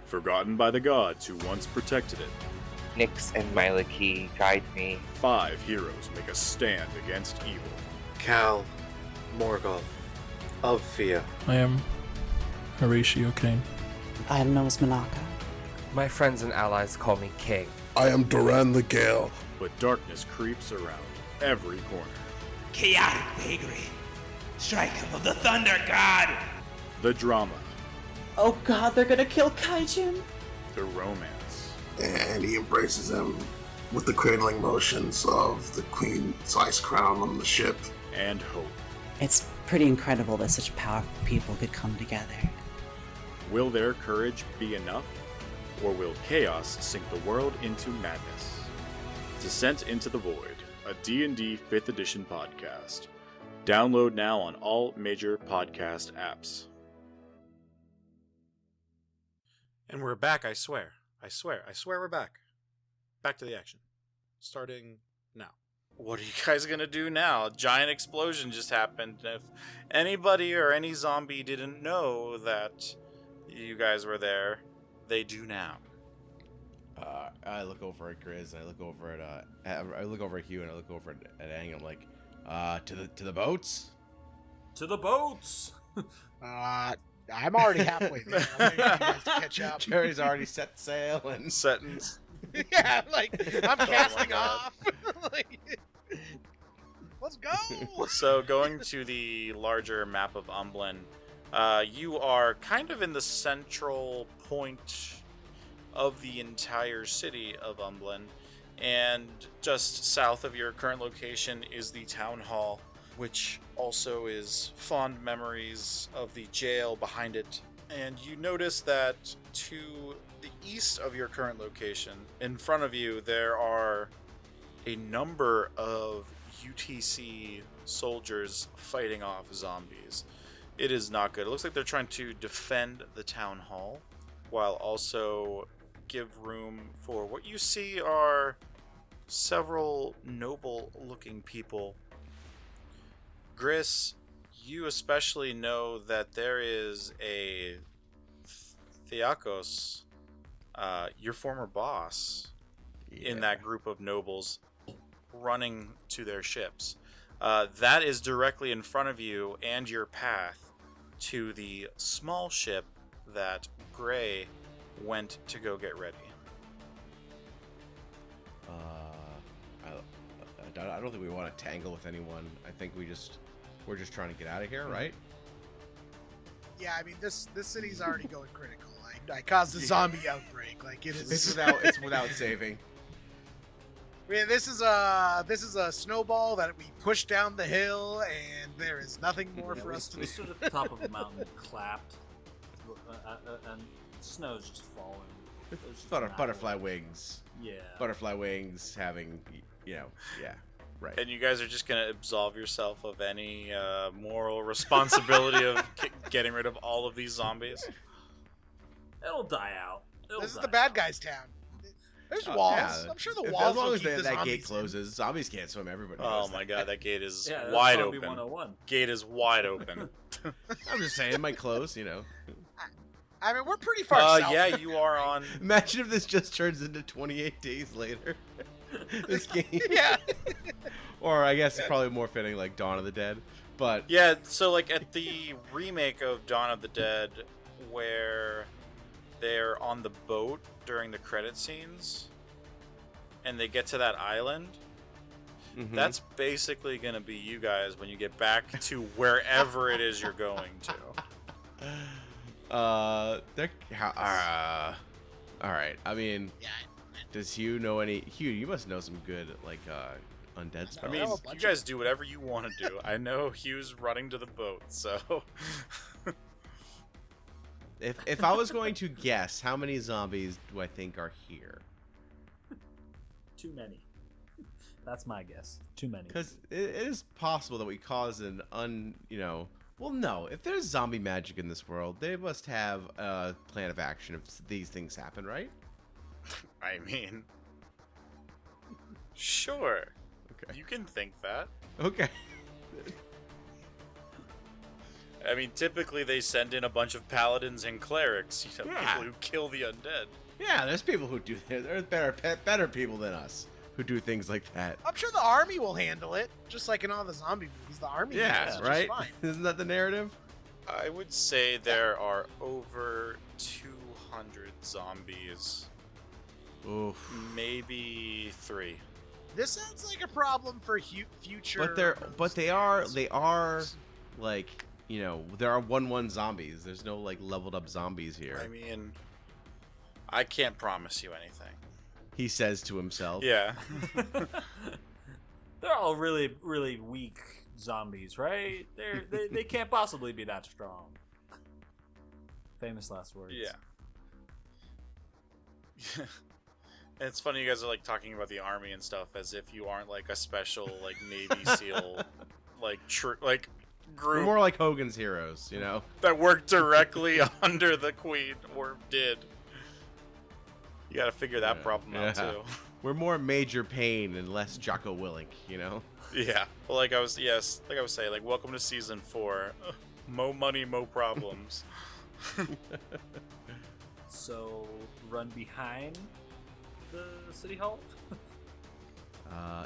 [SPEAKER 4] Forgotten by the gods who once protected it,
[SPEAKER 11] Nyx and Mylaki guide me.
[SPEAKER 4] 5 heroes make a stand against evil.
[SPEAKER 12] Cal, Morgul, of Fia.
[SPEAKER 13] I am Horatio Kane.
[SPEAKER 14] I am Nose Manaka.
[SPEAKER 15] My friends and allies call me King.
[SPEAKER 9] I am Duran the Gale.
[SPEAKER 4] But darkness creeps around every corner.
[SPEAKER 16] Chaotic vagary. Strike of the Thunder God.
[SPEAKER 4] The drama.
[SPEAKER 14] Oh god, they're gonna kill Kaijin.
[SPEAKER 4] The romance.
[SPEAKER 9] And he embraces him with the cradling motions of the queen's ice crown on the ship.
[SPEAKER 4] And hope.
[SPEAKER 14] It's pretty incredible that such powerful people could come together.
[SPEAKER 4] Will their courage be enough? Or will chaos sink the world into madness? Descent into the Void, a D&D 5th edition podcast. Download now on all major podcast apps. And we're back, I swear. I swear we're back. Back to the action. Starting now. What are you guys gonna do now? A giant explosion just happened. If anybody or any zombie didn't know that you guys were there, they do now.
[SPEAKER 5] I look over at Gris, and I look over at Hugh, and I look over at Aang, and I'm like, to the boats?
[SPEAKER 2] To the boats!
[SPEAKER 3] I'm already halfway there. I'm waiting for you guys to catch up.
[SPEAKER 5] Jerry's already set sail and
[SPEAKER 4] Sentence.
[SPEAKER 3] Yeah, like I'm casting
[SPEAKER 4] God.
[SPEAKER 3] off. Like, let's go.
[SPEAKER 4] So going to the larger map of Umblin, you are kind of in the central point of the entire city of Umblin, and just south of your current location is the town hall, which also is fond memories of the jail behind it. And you notice that to the east of your current location, in front of you, there are a number of UTC soldiers fighting off zombies. It is not good. It looks like they're trying to defend the town hall while also give room for what you see are several noble looking people. Gris, you especially know that there is a Theakos, your former boss, in that group of nobles running to their ships. That is directly in front of you and your path to the small ship that Gray went to go get ready.
[SPEAKER 5] I don't think we want to tangle with anyone. I think we're just trying to get out of here, right?
[SPEAKER 3] Yeah, I mean this city's already going critical. Like I caused a zombie outbreak. Like it is.
[SPEAKER 5] It's without saving.
[SPEAKER 3] I mean, this is a snowball that we pushed down the hill, and there is nothing more for us to do.
[SPEAKER 2] We stood at the top of a mountain, clapped, and snow's just falling. It's just
[SPEAKER 5] Butterfly wings.
[SPEAKER 2] Yeah.
[SPEAKER 5] Butterfly wings having, yeah, right.
[SPEAKER 4] And you guys are just gonna absolve yourself of any moral responsibility of getting rid of all of these zombies?
[SPEAKER 2] It'll die out.
[SPEAKER 3] This is the bad guys' town. There's walls.
[SPEAKER 5] Yeah.
[SPEAKER 3] I'm sure the
[SPEAKER 5] As
[SPEAKER 3] walls
[SPEAKER 5] long
[SPEAKER 3] will
[SPEAKER 5] as
[SPEAKER 3] keep the
[SPEAKER 5] that
[SPEAKER 3] zombies
[SPEAKER 5] gate closes, zombies can't swim. Everybody
[SPEAKER 4] Oh
[SPEAKER 5] knows
[SPEAKER 4] my
[SPEAKER 5] that.
[SPEAKER 4] god, that gate is
[SPEAKER 2] Yeah, that's
[SPEAKER 4] wide
[SPEAKER 2] Zombie
[SPEAKER 4] open.
[SPEAKER 2] 101.
[SPEAKER 4] Gate is wide open.
[SPEAKER 5] I'm just saying, it might close, you know.
[SPEAKER 3] I mean, we're pretty far south.
[SPEAKER 4] Yeah, you are on.
[SPEAKER 5] Imagine if this just turns into 28 days later. This game.
[SPEAKER 3] Yeah.
[SPEAKER 5] Or I guess it's probably more fitting like Dawn of the Dead. But
[SPEAKER 4] Yeah, so like at the remake of Dawn of the Dead, where they're on the boat during the credit scenes, and they get to that island, that's basically going to be you guys when you get back to wherever it is you're going to.
[SPEAKER 5] all right. I mean, does Hugh know any? Hugh, you must know some good like undead spells.
[SPEAKER 4] I mean, you guys do whatever you want to do. I know Hugh's running to the boat, so.
[SPEAKER 5] If I was going to guess, how many zombies do I think are here?
[SPEAKER 2] Too many. That's my guess. Too many.
[SPEAKER 5] Because it is possible that we cause an well, no. If there's zombie magic in this world, they must have a plan of action if these things happen, right?
[SPEAKER 4] I mean, sure.
[SPEAKER 5] Okay.
[SPEAKER 4] You can think that.
[SPEAKER 5] Okay.
[SPEAKER 4] I mean, typically they send in a bunch of paladins and clerics, people who kill the undead.
[SPEAKER 5] Yeah, there's people who do that. There's better people than us who do things like that.
[SPEAKER 3] I'm sure the army will handle it, just like in all the zombie movies. The army handles it
[SPEAKER 5] right?
[SPEAKER 3] just fine.
[SPEAKER 5] Isn't that the narrative?
[SPEAKER 4] I would say there are over 200 zombies.
[SPEAKER 5] Oof.
[SPEAKER 4] Maybe 3.
[SPEAKER 3] This sounds like a problem for future.
[SPEAKER 5] But they are like, you know, there are 1/1 zombies. There's no like leveled up zombies here.
[SPEAKER 4] I mean, I can't promise you anything.
[SPEAKER 5] He says to himself.
[SPEAKER 4] Yeah.
[SPEAKER 2] They're all really, really weak zombies, right? They can't possibly be that strong. Famous last words.
[SPEAKER 4] Yeah. It's funny you guys are like talking about the army and stuff as if you aren't like a special like Navy SEAL like group.
[SPEAKER 5] We're more like Hogan's Heroes, you know,
[SPEAKER 4] that work directly under the Queen or did. You got to figure that problem out too.
[SPEAKER 5] We're more Major Payne and less Jocko Willink, you know.
[SPEAKER 4] Yeah. Well, like I was saying, like welcome to season 4. Mo money, mo problems.
[SPEAKER 2] So run behind the city hall.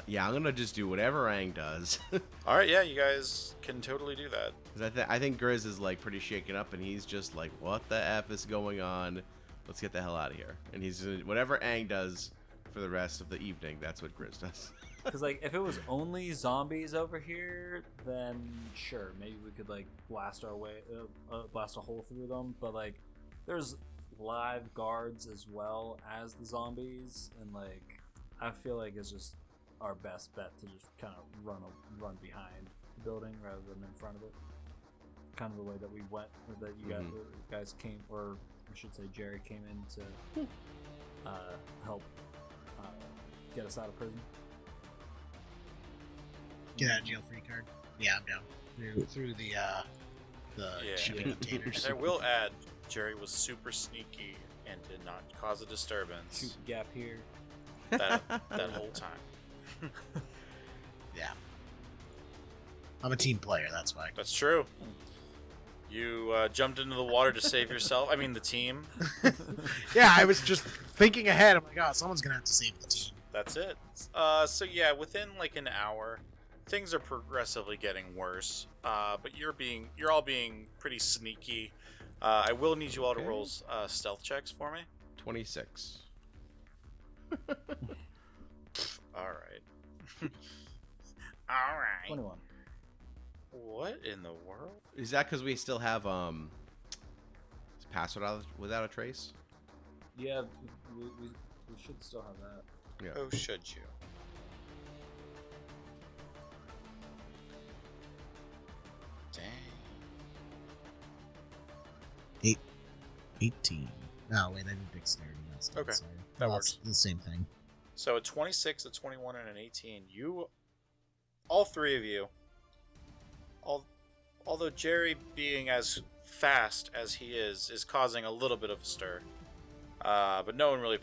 [SPEAKER 5] Yeah, I'm gonna just do whatever Aang does.
[SPEAKER 4] All right, yeah, you guys can totally do that.
[SPEAKER 5] Because I think Gris is like pretty shaken up, and he's just like, "What the f is going on? Let's get the hell out of here." And he's whatever Aang does for the rest of the evening. That's what Gris does.
[SPEAKER 2] Because like if it was only zombies over here, then sure, maybe we could like blast a hole through them. But like, there's live guards as well as the zombies, and like I feel like it's just our best bet to just kind of run behind the building rather than in front of it. Kind of the way that we went, or that you guys came, or I should say Jerry came in to help get us out of prison.
[SPEAKER 3] Get out of jail free card. Yeah, I'm down. Through the shipping containers.
[SPEAKER 4] And I will add, Jerry was super sneaky and did not cause a disturbance.
[SPEAKER 2] Shoot the gap here.
[SPEAKER 4] That whole time.
[SPEAKER 3] Yeah. I'm a team player, that's why.
[SPEAKER 4] That's true. You jumped into the water to save yourself. I mean, the team.
[SPEAKER 3] Yeah, I was just thinking ahead. I'm like, oh, someone's gonna have to save the team.
[SPEAKER 4] That's it. So yeah, within like an hour, things are progressively getting worse. But you're all being pretty sneaky. I will need you all to roll stealth checks for me.
[SPEAKER 5] 26.
[SPEAKER 4] All right. All right.
[SPEAKER 2] 21.
[SPEAKER 4] What in the world?
[SPEAKER 5] Is that because we still have pass without a trace?
[SPEAKER 2] Yeah, we should still have that.
[SPEAKER 5] Yeah.
[SPEAKER 4] Oh, should you? Dang.
[SPEAKER 17] 18. Oh, wait, I did dexterity. That's
[SPEAKER 4] Okay,
[SPEAKER 17] sorry.
[SPEAKER 4] that
[SPEAKER 17] Well,
[SPEAKER 4] works.
[SPEAKER 17] it's the same thing.
[SPEAKER 4] So a 26, a 21, and an 18. You, all three of you, although Jerry being as fast as he is causing a little bit of a stir. But no one really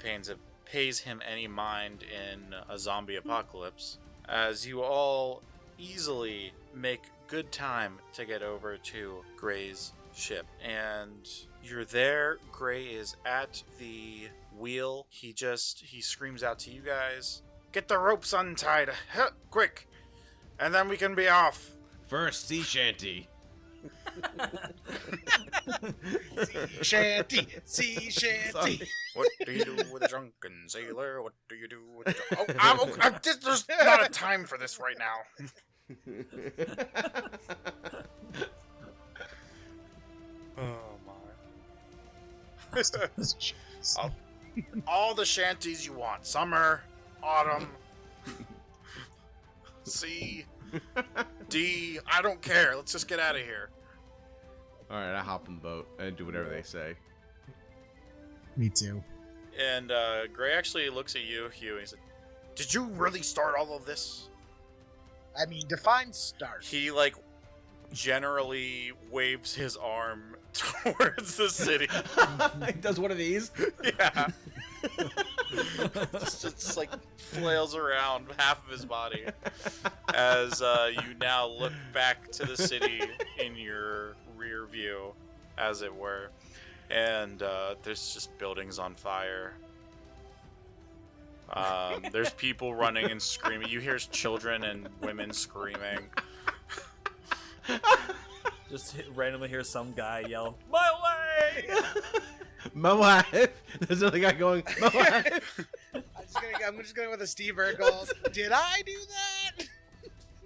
[SPEAKER 4] pays him any mind in a zombie apocalypse, as you all easily make good time to get over to Gray's ship. And you're there. Gray is at the wheel. He screams out to you guys, "Get the ropes untied, quick, and then we can be off."
[SPEAKER 5] First, sea shanty.
[SPEAKER 3] Sea shanty.
[SPEAKER 4] What do you do with a drunken sailor? What do you do with a there's not a time for this right now. Oh my. All the shanties you want. Summer, autumn, C, D, I don't care. Let's just get out of here.
[SPEAKER 5] All right, I hop in the boat and do whatever they say.
[SPEAKER 17] Me too.
[SPEAKER 4] And Gray actually looks at you, Hugh, and he's like, "Did you really start all of this?"
[SPEAKER 3] I mean, define start.
[SPEAKER 4] He, generally waves his arm towards the city.
[SPEAKER 5] He does one of these?
[SPEAKER 4] Yeah. just flails around half of his body as you now look back to the city in your rear view, as it were. And there's just buildings on fire. There's people running and screaming. You hear children and women screaming.
[SPEAKER 2] Just randomly hear some guy yell, "My way!"
[SPEAKER 5] My wife. There's another guy going, "My wife."
[SPEAKER 3] I'm just going with a Steve Urkel. Did I do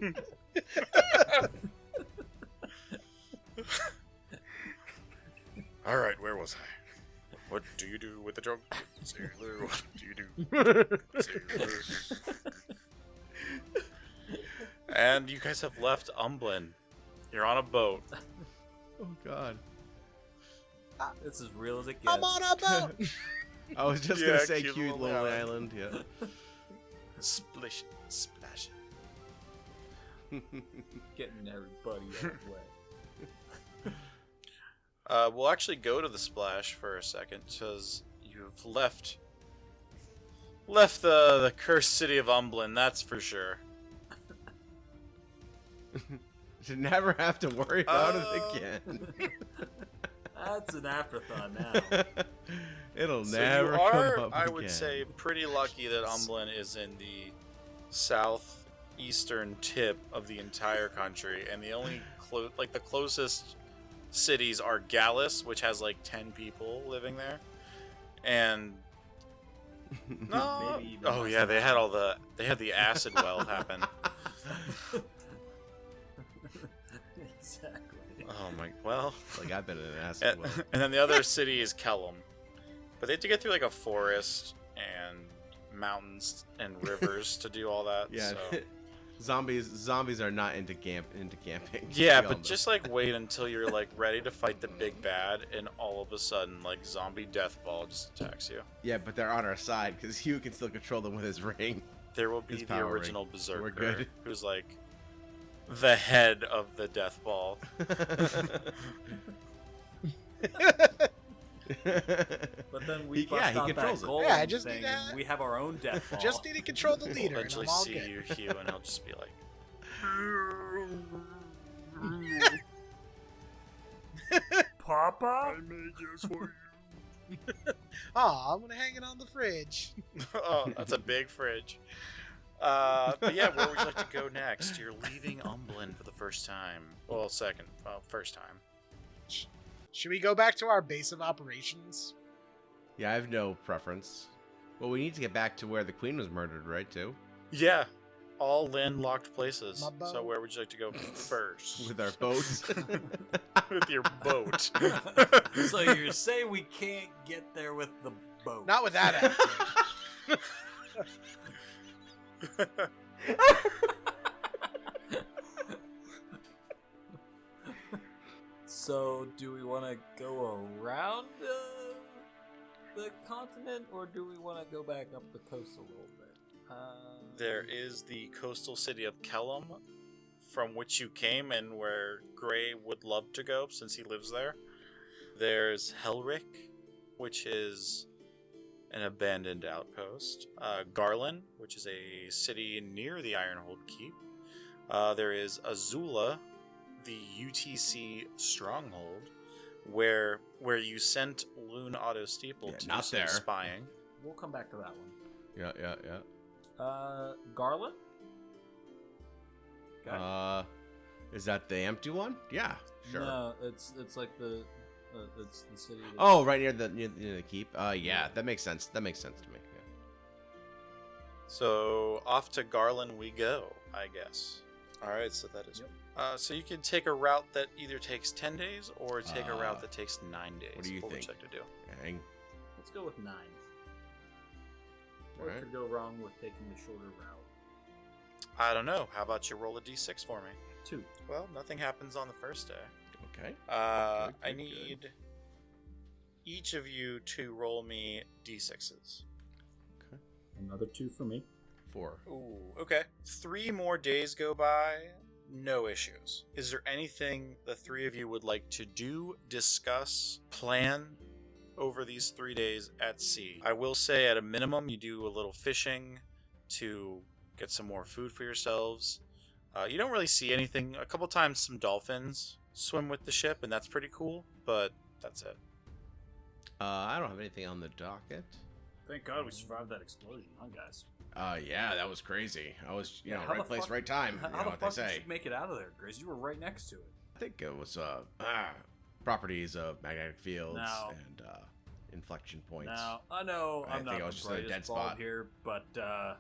[SPEAKER 3] that?
[SPEAKER 4] All right, where was I? What do you do with the drunk sailor? What do you do? Sailor? And you guys have left Umblin. You're on a boat.
[SPEAKER 5] Oh God.
[SPEAKER 2] It's as real as it gets.
[SPEAKER 3] I'm on a boat.
[SPEAKER 5] I was just
[SPEAKER 4] Yeah,
[SPEAKER 5] gonna say
[SPEAKER 4] cute
[SPEAKER 5] cute
[SPEAKER 4] little
[SPEAKER 5] little
[SPEAKER 4] island.
[SPEAKER 5] island. Yeah.
[SPEAKER 4] Splish, splash.
[SPEAKER 2] Getting everybody out of the way.
[SPEAKER 4] We'll actually go to the splash for a second, because you've left the cursed city of Umblin, that's for sure.
[SPEAKER 5] Should never have to worry about it again.
[SPEAKER 2] That's an afterthought now.
[SPEAKER 5] It'll
[SPEAKER 4] So
[SPEAKER 5] never
[SPEAKER 4] you are,
[SPEAKER 5] come up
[SPEAKER 4] I
[SPEAKER 5] again.
[SPEAKER 4] would say, pretty lucky that Umblin is in the southeastern tip of the entire country, and the only the closest cities are Gallus, which has 10 people living there, and no,
[SPEAKER 2] Maybe even
[SPEAKER 4] oh
[SPEAKER 2] less
[SPEAKER 4] yeah,
[SPEAKER 2] than
[SPEAKER 4] they had the acid well happen.
[SPEAKER 2] Exactly.
[SPEAKER 4] Oh my, well,
[SPEAKER 5] I've been in an acid well.
[SPEAKER 4] and then the other city is Kellum, but they have to get through a forest and mountains and rivers to do all that.
[SPEAKER 5] Yeah.
[SPEAKER 4] So.
[SPEAKER 5] Zombies are not into camping.
[SPEAKER 4] Yeah,
[SPEAKER 5] We all
[SPEAKER 4] but
[SPEAKER 5] know.
[SPEAKER 4] just wait until you're ready to fight the big bad, and all of a sudden zombie death ball just attacks you.
[SPEAKER 5] Yeah, but they're on our side because Hugh can still control them with his ring.
[SPEAKER 4] There will be
[SPEAKER 5] His
[SPEAKER 4] the
[SPEAKER 5] power
[SPEAKER 4] original
[SPEAKER 5] ring.
[SPEAKER 4] berserker,
[SPEAKER 5] We're good.
[SPEAKER 4] who's the head of the death ball.
[SPEAKER 2] But then we
[SPEAKER 5] He
[SPEAKER 2] bust out
[SPEAKER 5] controls
[SPEAKER 2] that
[SPEAKER 5] it.
[SPEAKER 2] gold
[SPEAKER 3] Yeah, I just
[SPEAKER 2] thing,
[SPEAKER 3] need
[SPEAKER 2] and we have our own death ball.
[SPEAKER 3] Just need to control the
[SPEAKER 4] He'll
[SPEAKER 3] leader, and
[SPEAKER 4] eventually
[SPEAKER 3] I'm all
[SPEAKER 4] see
[SPEAKER 3] good.
[SPEAKER 4] you, Hugh, and he'll just be like,
[SPEAKER 2] Papa?
[SPEAKER 4] I made this for you.
[SPEAKER 3] Aw, I'm gonna hang it on the fridge.
[SPEAKER 4] Oh, that's a big fridge. But yeah, where would you like to go next? You're leaving Umblin for the first time. Well, first time.
[SPEAKER 3] Should we go back to our base of operations?
[SPEAKER 5] Yeah, I have no preference. Well, we need to get back to where the queen was murdered, right? Too.
[SPEAKER 4] Yeah. all landlocked places.
[SPEAKER 3] My boat.
[SPEAKER 4] So where would you like to go first?
[SPEAKER 5] With our boats.
[SPEAKER 4] With your boat.
[SPEAKER 2] So you're saying we can't get there with the boat?
[SPEAKER 3] Not with that attitude.
[SPEAKER 2] So do we want to go around the continent, or do we want to go back up the coast a little bit?
[SPEAKER 4] There is the coastal city of Kellum, from which you came and where Gray would love to go since he lives there. There's Helric, which is an abandoned outpost. Garland, which is a city near the Ironhold Keep. There is Azula, the UTC stronghold, where you sent Loon Auto Steeple to
[SPEAKER 5] not
[SPEAKER 4] do some
[SPEAKER 5] there.
[SPEAKER 4] spying.
[SPEAKER 2] We'll come back to that one.
[SPEAKER 5] Yeah.
[SPEAKER 2] Garland? Okay.
[SPEAKER 5] Is that the empty one? Yeah, sure.
[SPEAKER 2] No, it's like it's the city.
[SPEAKER 5] Oh, right near the keep. Yeah, that makes sense. That makes sense to me. Yeah.
[SPEAKER 4] So off to Garland we go, I guess. All right, so that is. So you can take a route that either takes 10 days or take a route that takes 9 days.
[SPEAKER 5] What do you think?
[SPEAKER 4] Would you like to do?
[SPEAKER 5] Dang.
[SPEAKER 2] Let's go with 9. What
[SPEAKER 5] Alright.
[SPEAKER 2] could go wrong with taking the shorter route?
[SPEAKER 4] I don't know. How about you roll a d6 for me?
[SPEAKER 2] 2.
[SPEAKER 4] Well, nothing happens on the first day.
[SPEAKER 5] Okay.
[SPEAKER 4] I need each of you to roll me d6s.
[SPEAKER 5] Okay.
[SPEAKER 2] Another 2 for me.
[SPEAKER 5] 4.
[SPEAKER 4] Ooh, okay. 3 more days go by. No issues. Is there anything the 3 of you would like to do, discuss, plan over these 3 days at sea? I will say at a minimum you do a little fishing to get some more food for yourselves. You don't really see anything. A couple times some dolphins swim with the ship, and that's pretty cool, but that's it.
[SPEAKER 5] I don't have anything on the docket.
[SPEAKER 2] Thank God we survived that explosion, huh, guys?
[SPEAKER 5] Yeah, that was crazy. I was,
[SPEAKER 2] How
[SPEAKER 5] right
[SPEAKER 2] the
[SPEAKER 5] place,
[SPEAKER 2] fuck-
[SPEAKER 5] right time.
[SPEAKER 2] How
[SPEAKER 5] You know
[SPEAKER 2] the
[SPEAKER 5] what they
[SPEAKER 2] fuck
[SPEAKER 5] say.
[SPEAKER 2] did you make it out of there, Gris? You were right next to it.
[SPEAKER 5] I think it was properties of magnetic fields
[SPEAKER 2] No.
[SPEAKER 5] and inflection points.
[SPEAKER 2] Now, I know
[SPEAKER 5] I
[SPEAKER 2] I'm
[SPEAKER 5] think
[SPEAKER 2] not
[SPEAKER 5] it was
[SPEAKER 2] the
[SPEAKER 5] just a dead
[SPEAKER 2] brightest bulb
[SPEAKER 5] spot.
[SPEAKER 2] here, but I'm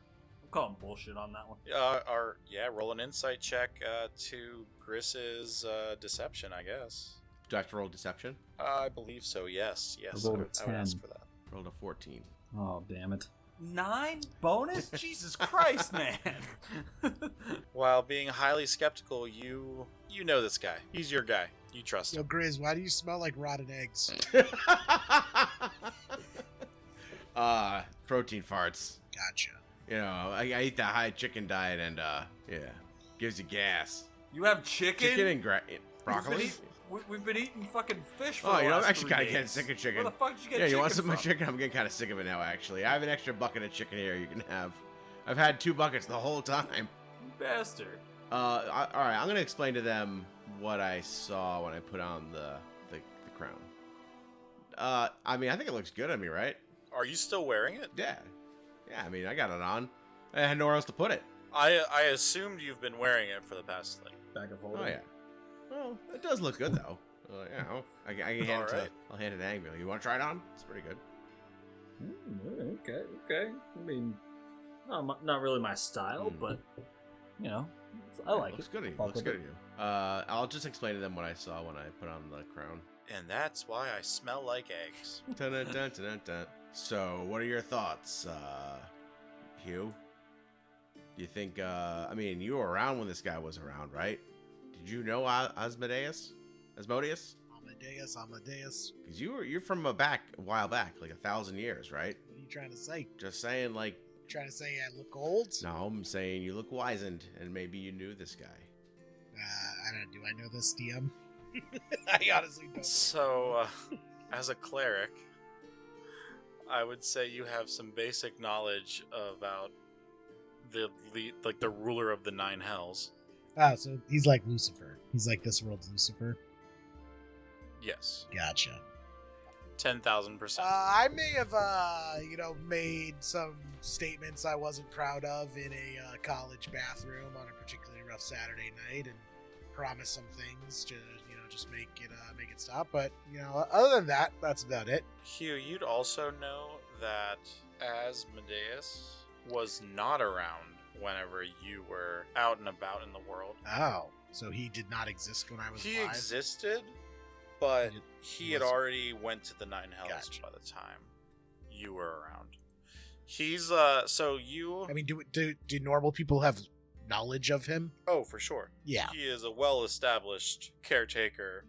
[SPEAKER 2] calling bullshit on that one.
[SPEAKER 4] Roll an insight check to Gris's deception, I guess.
[SPEAKER 5] Do I have to roll deception?
[SPEAKER 4] I believe so, yes.
[SPEAKER 2] I rolled a
[SPEAKER 4] I would ask
[SPEAKER 2] 10.
[SPEAKER 4] for that.
[SPEAKER 5] Rolled a 14.
[SPEAKER 2] Oh, damn it. 9 bonus? Jesus Christ, man.
[SPEAKER 4] While being highly skeptical, you know this guy. He's your guy. You trust
[SPEAKER 3] Yo,
[SPEAKER 4] him.
[SPEAKER 3] Grizz, why do you smell like rotten eggs?
[SPEAKER 5] Protein farts.
[SPEAKER 3] Gotcha.
[SPEAKER 5] I eat the high chicken diet and gives you gas.
[SPEAKER 2] You have chicken?
[SPEAKER 5] Chicken and broccoli.
[SPEAKER 2] We've been eating fucking fish for
[SPEAKER 5] Oh,
[SPEAKER 2] the
[SPEAKER 5] I'm
[SPEAKER 2] last
[SPEAKER 5] actually
[SPEAKER 2] 3
[SPEAKER 5] kind of
[SPEAKER 2] days.
[SPEAKER 5] getting sick of chicken.
[SPEAKER 2] Where the fuck did you get
[SPEAKER 5] Yeah,
[SPEAKER 2] chicken
[SPEAKER 5] you want some of my
[SPEAKER 2] from?
[SPEAKER 5] chicken? I'm getting kind of sick of it now, actually. I have an extra bucket of chicken here you can have. I've had 2 buckets the whole time.
[SPEAKER 2] You bastard.
[SPEAKER 5] All right, I'm going to explain to them what I saw when I put on the crown. I mean, I think it looks good on me, right?
[SPEAKER 4] Are you still wearing it?
[SPEAKER 5] Yeah. Yeah, I mean, I got it on. I had nowhere else to put it.
[SPEAKER 4] I assumed you've been wearing it for the past,
[SPEAKER 2] bag of holding.
[SPEAKER 5] Oh, yeah. Well, it does look good, though. I can hand it
[SPEAKER 4] All right.
[SPEAKER 5] I'll hand it to Angel. You want to try it on? It's pretty good.
[SPEAKER 2] Okay. I mean, not really my style, but, I like
[SPEAKER 5] Looks
[SPEAKER 2] it.
[SPEAKER 5] good.
[SPEAKER 2] Fuck
[SPEAKER 5] Looks
[SPEAKER 2] with
[SPEAKER 5] good
[SPEAKER 2] it.
[SPEAKER 5] to you. I'll just explain to them what I saw when I put on the crown.
[SPEAKER 4] And that's why I smell like eggs.
[SPEAKER 5] Dun, dun, dun, dun, dun. So, what are your thoughts, Hugh? Do you think, you were around when this guy was around, right? Did you know Asmodeus?
[SPEAKER 3] Amadeus.
[SPEAKER 5] Because you're from a while back, like 1,000 years, right?
[SPEAKER 3] What are you trying to say?
[SPEAKER 5] Just saying, like...
[SPEAKER 3] Trying to say I look old?
[SPEAKER 5] No, I'm saying you look wizened, and maybe you knew this guy.
[SPEAKER 3] I don't know. Do I know this, DM? I honestly don't.
[SPEAKER 4] So, as a cleric, I would say you have some basic knowledge about the ruler of the 9 hells.
[SPEAKER 3] Ah, so he's like Lucifer. He's like this world's Lucifer.
[SPEAKER 4] Yes.
[SPEAKER 3] Gotcha.
[SPEAKER 4] 10,000%.
[SPEAKER 3] I may have, made some statements I wasn't proud of in a college bathroom on a particularly rough Saturday night, and promised some things to, just make it stop. But other than that, that's about it.
[SPEAKER 4] Hugh, you'd also know that Asmodeus was not around whenever you were out and about in the world.
[SPEAKER 3] Oh, so he did not exist when I was
[SPEAKER 4] He
[SPEAKER 3] alive?
[SPEAKER 4] existed, but he had
[SPEAKER 3] wasn't-
[SPEAKER 4] already went to the Nine Hells
[SPEAKER 3] Gotcha.
[SPEAKER 4] by the time you were around. He's so you.
[SPEAKER 3] I mean, do normal people have knowledge of him?
[SPEAKER 4] Oh, for sure.
[SPEAKER 3] Yeah.
[SPEAKER 4] He is a well-established caretaker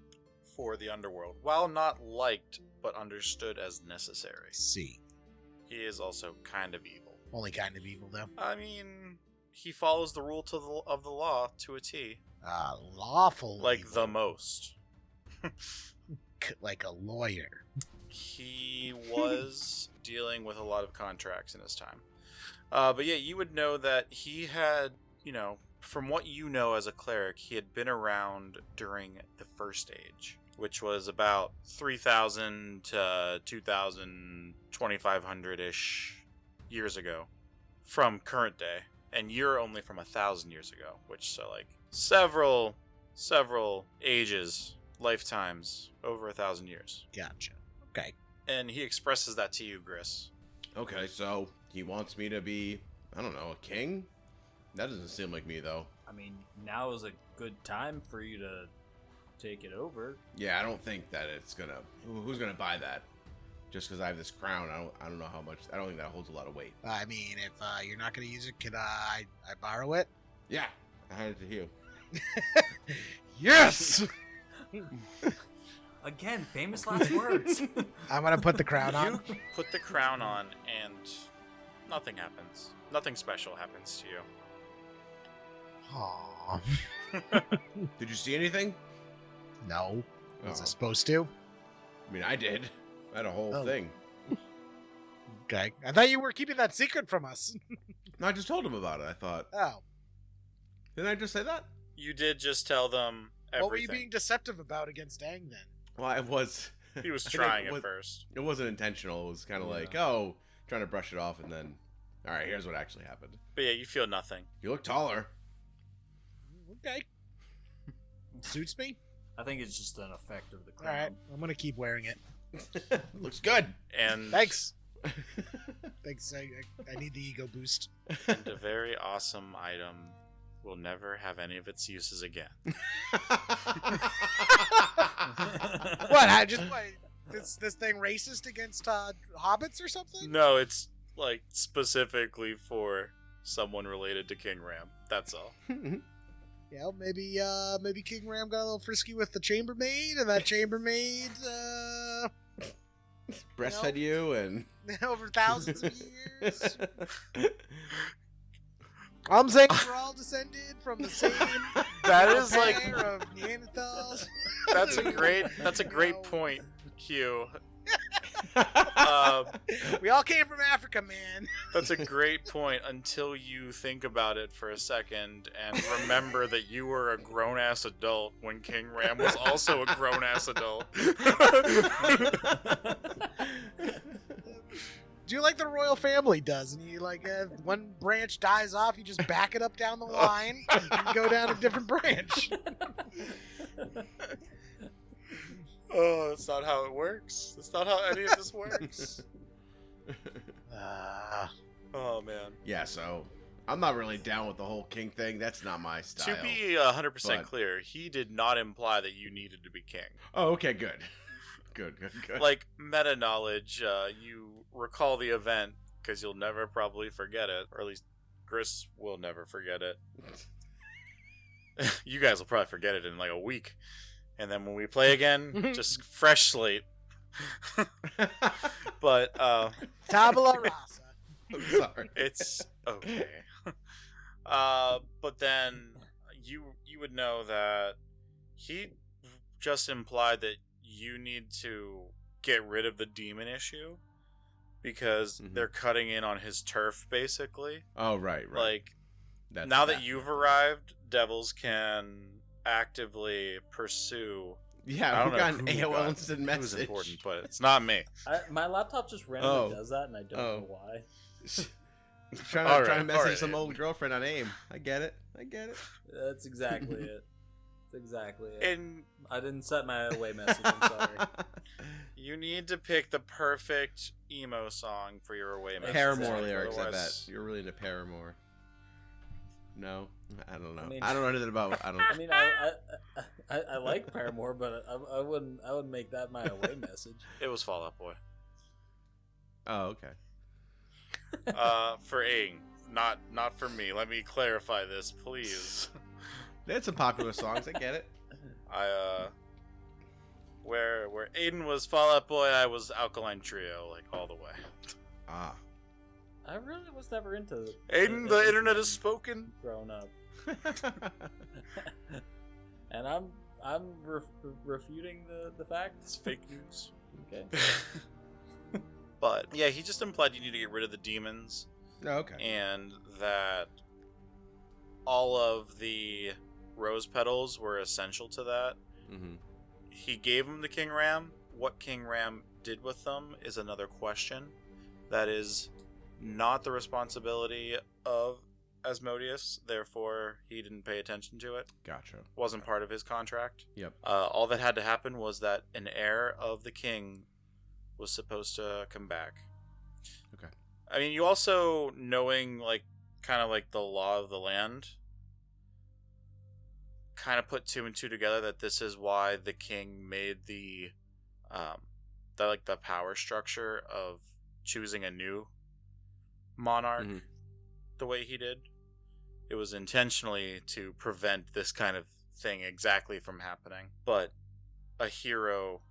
[SPEAKER 4] for the underworld, while not liked but understood as necessary.
[SPEAKER 3] See.
[SPEAKER 4] He is also kind of evil.
[SPEAKER 3] Only kind of evil, though.
[SPEAKER 4] I mean, he follows the rule of the law to a T.
[SPEAKER 3] Lawful.
[SPEAKER 4] Like
[SPEAKER 3] evil.
[SPEAKER 4] the most.
[SPEAKER 3] Like a lawyer.
[SPEAKER 4] He was dealing with a lot of contracts in his time. But yeah, you would know that he had, from what you know as a cleric, he had been around during the First Age, which was about 3,000 to 2,000, 2,500-ish years ago from current day. And you're only from 1,000 years ago, which, so like, several ages, lifetimes, over 1,000 years.
[SPEAKER 3] Gotcha. Okay.
[SPEAKER 4] And he expresses that to you, Gris.
[SPEAKER 5] Okay, so he wants me to be, I don't know, a king? That doesn't seem like me, though.
[SPEAKER 2] I mean, now is a good time for you to take it over.
[SPEAKER 5] Yeah, I don't think that it's gonna. Who's gonna buy that? Just because I have this crown, I don't know how much. I don't think that holds a lot of weight.
[SPEAKER 3] I mean, if you're not going to use it, can I borrow it?
[SPEAKER 5] Yeah, I hand it to you.
[SPEAKER 3] Yes!
[SPEAKER 2] Again, famous last words.
[SPEAKER 3] I'm going to put the crown on.
[SPEAKER 4] You put the crown on, and nothing happens. Nothing special happens to you.
[SPEAKER 3] Aww.
[SPEAKER 5] Did you see anything?
[SPEAKER 3] No. Was I
[SPEAKER 5] Oh.
[SPEAKER 3] supposed to?
[SPEAKER 5] I mean, I did. I had a whole
[SPEAKER 3] Oh.
[SPEAKER 5] thing.
[SPEAKER 3] Okay. I thought you were keeping that secret from us.
[SPEAKER 5] No, I just told him about it. I thought.
[SPEAKER 3] Oh.
[SPEAKER 5] Didn't I just say that?
[SPEAKER 4] You did just tell them everything.
[SPEAKER 3] What were you being deceptive about against Dang then?
[SPEAKER 5] Well, I was.
[SPEAKER 4] He was
[SPEAKER 5] I think
[SPEAKER 4] trying
[SPEAKER 5] it
[SPEAKER 4] at
[SPEAKER 5] was-
[SPEAKER 4] first.
[SPEAKER 5] It wasn't intentional. It was kind of like, oh, trying to brush it off, and then, all right, here's what actually happened.
[SPEAKER 4] But yeah, you feel nothing.
[SPEAKER 5] You look taller.
[SPEAKER 3] Okay. Suits me.
[SPEAKER 2] I think it's just an effect of the
[SPEAKER 3] All
[SPEAKER 2] crown.
[SPEAKER 3] right. I'm going to keep wearing it.
[SPEAKER 5] Looks good.
[SPEAKER 4] And
[SPEAKER 3] Thanks. Thanks. I need the ego boost.
[SPEAKER 4] and a very awesome item will never have any of its uses again.
[SPEAKER 3] What? This thing racist against hobbits or something?
[SPEAKER 4] No, it's like specifically for someone related to King Ram. That's all.
[SPEAKER 3] Yeah, maybe King Ram got a little frisky with the chambermaid, and that chambermaid
[SPEAKER 5] Breastfed you and
[SPEAKER 3] over thousands of years. I'm saying we're all descended from the same
[SPEAKER 4] That is like
[SPEAKER 3] pair of Neanderthals.
[SPEAKER 4] that's a great point, Q.
[SPEAKER 3] We all came from Africa, man.
[SPEAKER 4] That's a great point until you think about it for a second and remember that you were a grown-ass adult when King Ram was also a grown-ass adult.
[SPEAKER 3] Do you like the royal family does? And you like one branch dies off, you just back it up down the line and go down a different branch.
[SPEAKER 4] Oh, that's not how it works. That's not how any of this works. Oh, man.
[SPEAKER 5] Yeah, so I'm not really down with the whole king thing. That's not my style.
[SPEAKER 4] To be 100%
[SPEAKER 5] but-
[SPEAKER 4] clear, he did not imply that you needed to be king.
[SPEAKER 5] Oh, okay, good. Good.
[SPEAKER 4] Like, meta knowledge, you recall the event, because you'll never probably forget it, or at least Gris will never forget it. You guys will probably forget it in like a week. And then when we play again, just fresh slate. But,
[SPEAKER 3] Tabula rasa.
[SPEAKER 5] I'm sorry.
[SPEAKER 4] It's okay. But then you would know that he just implied that you need to get rid of the demon issue because they're cutting in on his turf, basically.
[SPEAKER 5] Oh, right.
[SPEAKER 4] Like,
[SPEAKER 5] That's
[SPEAKER 4] now that
[SPEAKER 5] that.
[SPEAKER 4] you've arrived, devils can actively pursue.
[SPEAKER 5] Yeah,
[SPEAKER 4] I
[SPEAKER 5] we
[SPEAKER 4] don't
[SPEAKER 5] got
[SPEAKER 4] know
[SPEAKER 5] an
[SPEAKER 4] who
[SPEAKER 5] AOL
[SPEAKER 4] got-
[SPEAKER 5] instant
[SPEAKER 4] who's
[SPEAKER 5] message.
[SPEAKER 4] important, but it's not me.
[SPEAKER 2] My laptop just randomly
[SPEAKER 5] Oh.
[SPEAKER 2] does that, and I don't know why.
[SPEAKER 5] Trying to
[SPEAKER 4] All
[SPEAKER 5] message
[SPEAKER 4] right.
[SPEAKER 5] some old girlfriend on AIM. I get it.
[SPEAKER 2] That's exactly it. That's exactly it.
[SPEAKER 4] And
[SPEAKER 2] I didn't set my away message. I'm sorry.
[SPEAKER 4] you need to pick the perfect emo song for your away message.
[SPEAKER 5] Paramore lyrics, I bet.
[SPEAKER 4] Otherwise-
[SPEAKER 5] You're really into Paramore. No, I don't know.
[SPEAKER 2] I
[SPEAKER 5] I,
[SPEAKER 2] mean-
[SPEAKER 5] don't know anything about. I don't.
[SPEAKER 2] I mean, I like Paramore, but I wouldn't make that my away message.
[SPEAKER 4] It was Fall Out Boy.
[SPEAKER 5] Oh, okay.
[SPEAKER 4] For Aang, not for me. Let me clarify this, please.
[SPEAKER 5] They had some popular songs. I get it.
[SPEAKER 4] Where Aiden was Fall Out Boy, I was Alkaline Trio, like all the way.
[SPEAKER 5] Ah.
[SPEAKER 2] I really was never into
[SPEAKER 4] Aiden, the internet has spoken.
[SPEAKER 2] Growing up, and I'm refuting the fact.
[SPEAKER 4] It's fake news.
[SPEAKER 2] Okay.
[SPEAKER 4] But yeah, he just implied you need to get rid of the demons.
[SPEAKER 5] Oh, okay.
[SPEAKER 4] And that all of the rose petals were essential to that.
[SPEAKER 5] Mm-hmm.
[SPEAKER 4] He gave him the King Ram. What King Ram did with them is another question. That is not the responsibility of Asmodeus. Therefore, he didn't pay attention to it.
[SPEAKER 5] Gotcha.
[SPEAKER 4] Wasn't part of his contract.
[SPEAKER 5] Yep.
[SPEAKER 4] All that had to happen was that an heir of the king was supposed to come back.
[SPEAKER 5] Okay.
[SPEAKER 4] I mean, you also, knowing, like, kind of like the law of the land, kind of put two and two together that this is why the king made the power structure of choosing a new monarch the way he did. It was intentionally to prevent this kind of thing exactly from happening. But a hero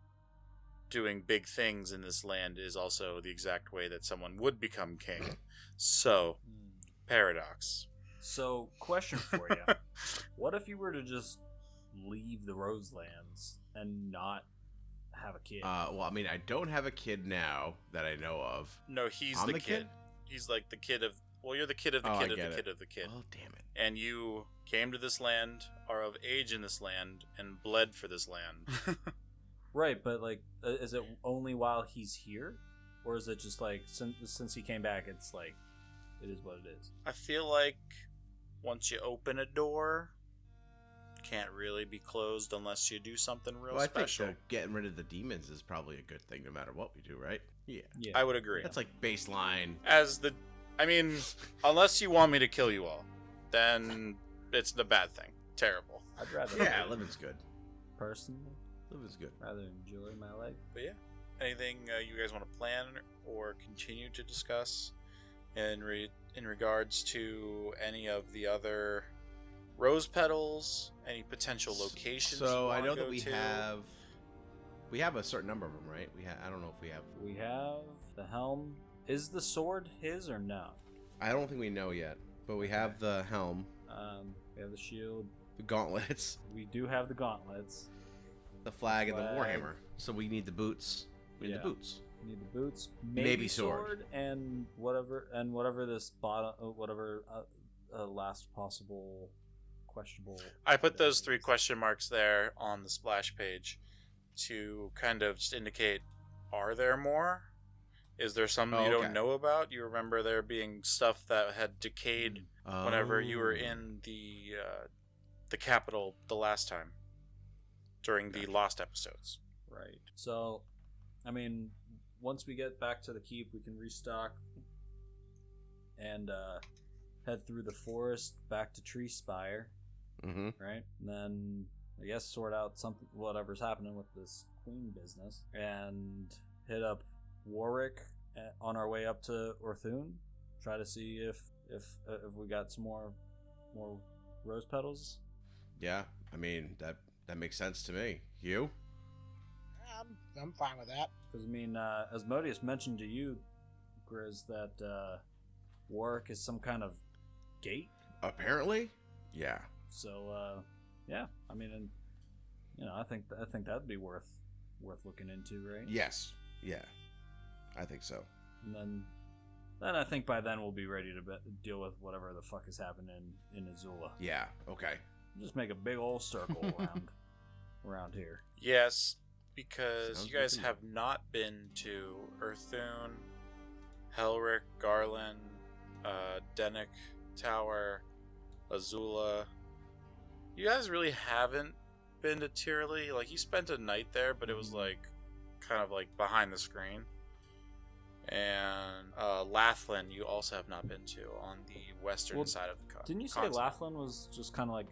[SPEAKER 4] doing big things in this land is also the exact way that someone would become king. So, paradox.
[SPEAKER 2] So, question for you: what if you were to just leave the Roselands and not have a kid?
[SPEAKER 5] Well, I mean, I don't have a kid now that I know of.
[SPEAKER 4] No, he's
[SPEAKER 5] I'm
[SPEAKER 4] the
[SPEAKER 5] the
[SPEAKER 4] kid.
[SPEAKER 5] kid?
[SPEAKER 4] He's like the kid of. Well, you're the kid of the
[SPEAKER 5] Oh,
[SPEAKER 4] kid
[SPEAKER 5] I
[SPEAKER 4] of the
[SPEAKER 5] get
[SPEAKER 4] kid
[SPEAKER 5] it.
[SPEAKER 4] of the kid.
[SPEAKER 5] Oh, damn it.
[SPEAKER 4] And you came to this land, are of age in this land, and bled for this land.
[SPEAKER 2] Right, but like, is it only while he's here, or is it just like since he came back? It's like, it is what it is.
[SPEAKER 4] I feel like once you open a door, can't really be closed unless you do something real
[SPEAKER 5] Well, I
[SPEAKER 4] special.
[SPEAKER 5] think getting rid of the demons is probably a good thing no matter what we do, right? Yeah.
[SPEAKER 4] I would agree.
[SPEAKER 5] That's like baseline.
[SPEAKER 4] Unless you want me to kill you all, then it's the bad thing. Terrible.
[SPEAKER 2] I'd rather.
[SPEAKER 5] Yeah, living's good.
[SPEAKER 2] Personally,
[SPEAKER 5] living's good.
[SPEAKER 2] Rather enjoy my life.
[SPEAKER 4] But yeah, anything you guys want to plan or continue to discuss in regards to any of the other rose petals, any potential locations?
[SPEAKER 5] So
[SPEAKER 4] you
[SPEAKER 5] I
[SPEAKER 4] wanna
[SPEAKER 5] know that
[SPEAKER 4] go to?
[SPEAKER 5] we have a certain number of them, right? I don't know if we have.
[SPEAKER 2] We have the helm. Is the sword his or no?
[SPEAKER 5] I don't think we know yet, but we have the helm.
[SPEAKER 2] We have the shield.
[SPEAKER 5] The gauntlets.
[SPEAKER 2] We do have the gauntlets.
[SPEAKER 5] The flag and the warhammer. So we need the boots. We need the boots.
[SPEAKER 2] We need the boots.
[SPEAKER 5] Maybe sword.
[SPEAKER 2] And whatever this bottom, last possible questionable.
[SPEAKER 4] I put those 3 question marks there on the splash page to kind of just indicate, are there more? Is there something you don't know about? You remember there being stuff that had decayed whenever you were in the capital the last time during the Lost episodes.
[SPEAKER 2] Right. So, I mean, once we get back to the keep, we can restock and head through the forest back to Tree Spire.
[SPEAKER 5] Mm-hmm.
[SPEAKER 2] Right? And then, I guess, sort out whatever's happening with this queen business and hit up Warwick on our way up to Orthune. Try to see if we got some more rose petals.
[SPEAKER 5] Yeah, I mean that makes sense to me. You?
[SPEAKER 3] I'm fine with that.
[SPEAKER 2] Because I mean, Asmodeus mentioned to you, Gris, that Warwick is some kind of gate.
[SPEAKER 5] Apparently, yeah.
[SPEAKER 2] So yeah, I mean, and I think that'd be worth looking into, right?
[SPEAKER 5] Yes. Yeah. I think so.
[SPEAKER 2] And then I think by then we'll be ready to deal with whatever the fuck is happening in Azula.
[SPEAKER 5] Yeah. Okay.
[SPEAKER 2] Just make a big old circle around here.
[SPEAKER 4] Yes, because
[SPEAKER 5] Sounds
[SPEAKER 4] you guys
[SPEAKER 5] good to me.
[SPEAKER 4] have not been to Earthune, Helric, Garland, Dennick Tower, Azula. You guys really haven't been to Tyrrell. Like, you spent a night there, but it was like kind of like behind the screen. And Lathlin, you also have not been to on the western side of the continent.
[SPEAKER 2] Didn't you say Lathlin was just kind of like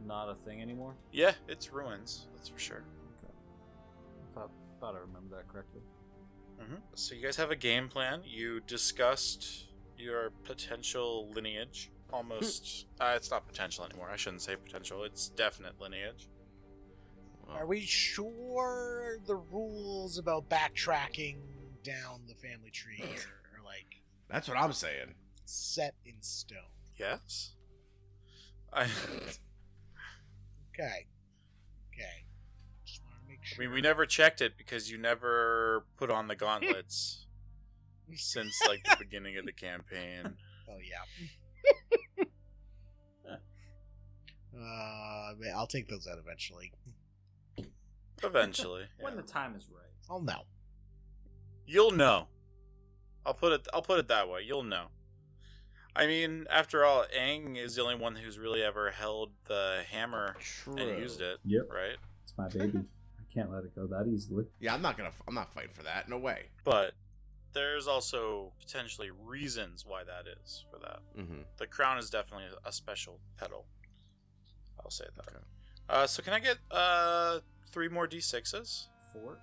[SPEAKER 2] not a thing anymore?
[SPEAKER 4] Yeah, it's ruins. That's for sure.
[SPEAKER 2] Okay. Thought I remember that correctly.
[SPEAKER 4] So you guys have a game plan. You discussed your potential lineage. Almost. It's not potential anymore. I shouldn't say potential. It's definite lineage.
[SPEAKER 3] Are we sure the rules about backtracking down the family tree are like
[SPEAKER 5] That's what I'm saying.
[SPEAKER 3] set in stone?
[SPEAKER 4] Yes.
[SPEAKER 3] Okay. Just wanted to make sure.
[SPEAKER 4] I mean, we never checked it because you never put on the gauntlets since like the beginning of the campaign.
[SPEAKER 3] Oh yeah. I'll take those out eventually.
[SPEAKER 4] Eventually,
[SPEAKER 2] When
[SPEAKER 4] yeah.
[SPEAKER 2] the time is right.
[SPEAKER 3] I'll know.
[SPEAKER 4] You'll know. I'll put it that way. You'll know. I mean, after all, Aang is the only one who's really ever held the hammer and used it.
[SPEAKER 2] Yep.
[SPEAKER 4] Right.
[SPEAKER 2] It's my baby. I can't let it go that easily.
[SPEAKER 5] Yeah, I'm not fighting for that. No way.
[SPEAKER 4] But there's also potentially reasons why that is for that.
[SPEAKER 5] Mm-hmm.
[SPEAKER 4] The crown is definitely a special petal. I'll say that. Okay. So can I get 3 more D6s?
[SPEAKER 2] 4.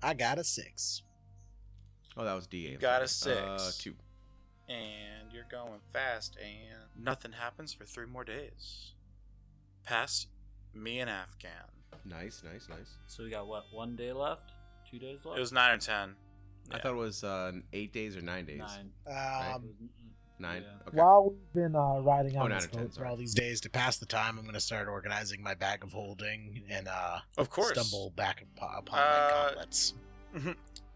[SPEAKER 3] I got a 6.
[SPEAKER 5] Oh, that was D8.
[SPEAKER 4] You got a 6.
[SPEAKER 5] 2.
[SPEAKER 4] And you're going fast, and nothing happens for 3 more days. Past me and Afghan.
[SPEAKER 5] Nice.
[SPEAKER 2] So we got what? 1 day left? 2 days left?
[SPEAKER 4] It was 9 or 10.
[SPEAKER 5] I thought it was 8 days or 9 days.
[SPEAKER 2] 9.
[SPEAKER 5] Right? 9.
[SPEAKER 2] Yeah.
[SPEAKER 5] Okay.
[SPEAKER 3] While we've been riding on
[SPEAKER 5] 9
[SPEAKER 3] this
[SPEAKER 5] or 10,
[SPEAKER 3] boat for
[SPEAKER 5] sorry.
[SPEAKER 3] all these days to pass the time, I'm going to start organizing my bag of holding and
[SPEAKER 4] Of course.
[SPEAKER 3] stumble back upon my gauntlets.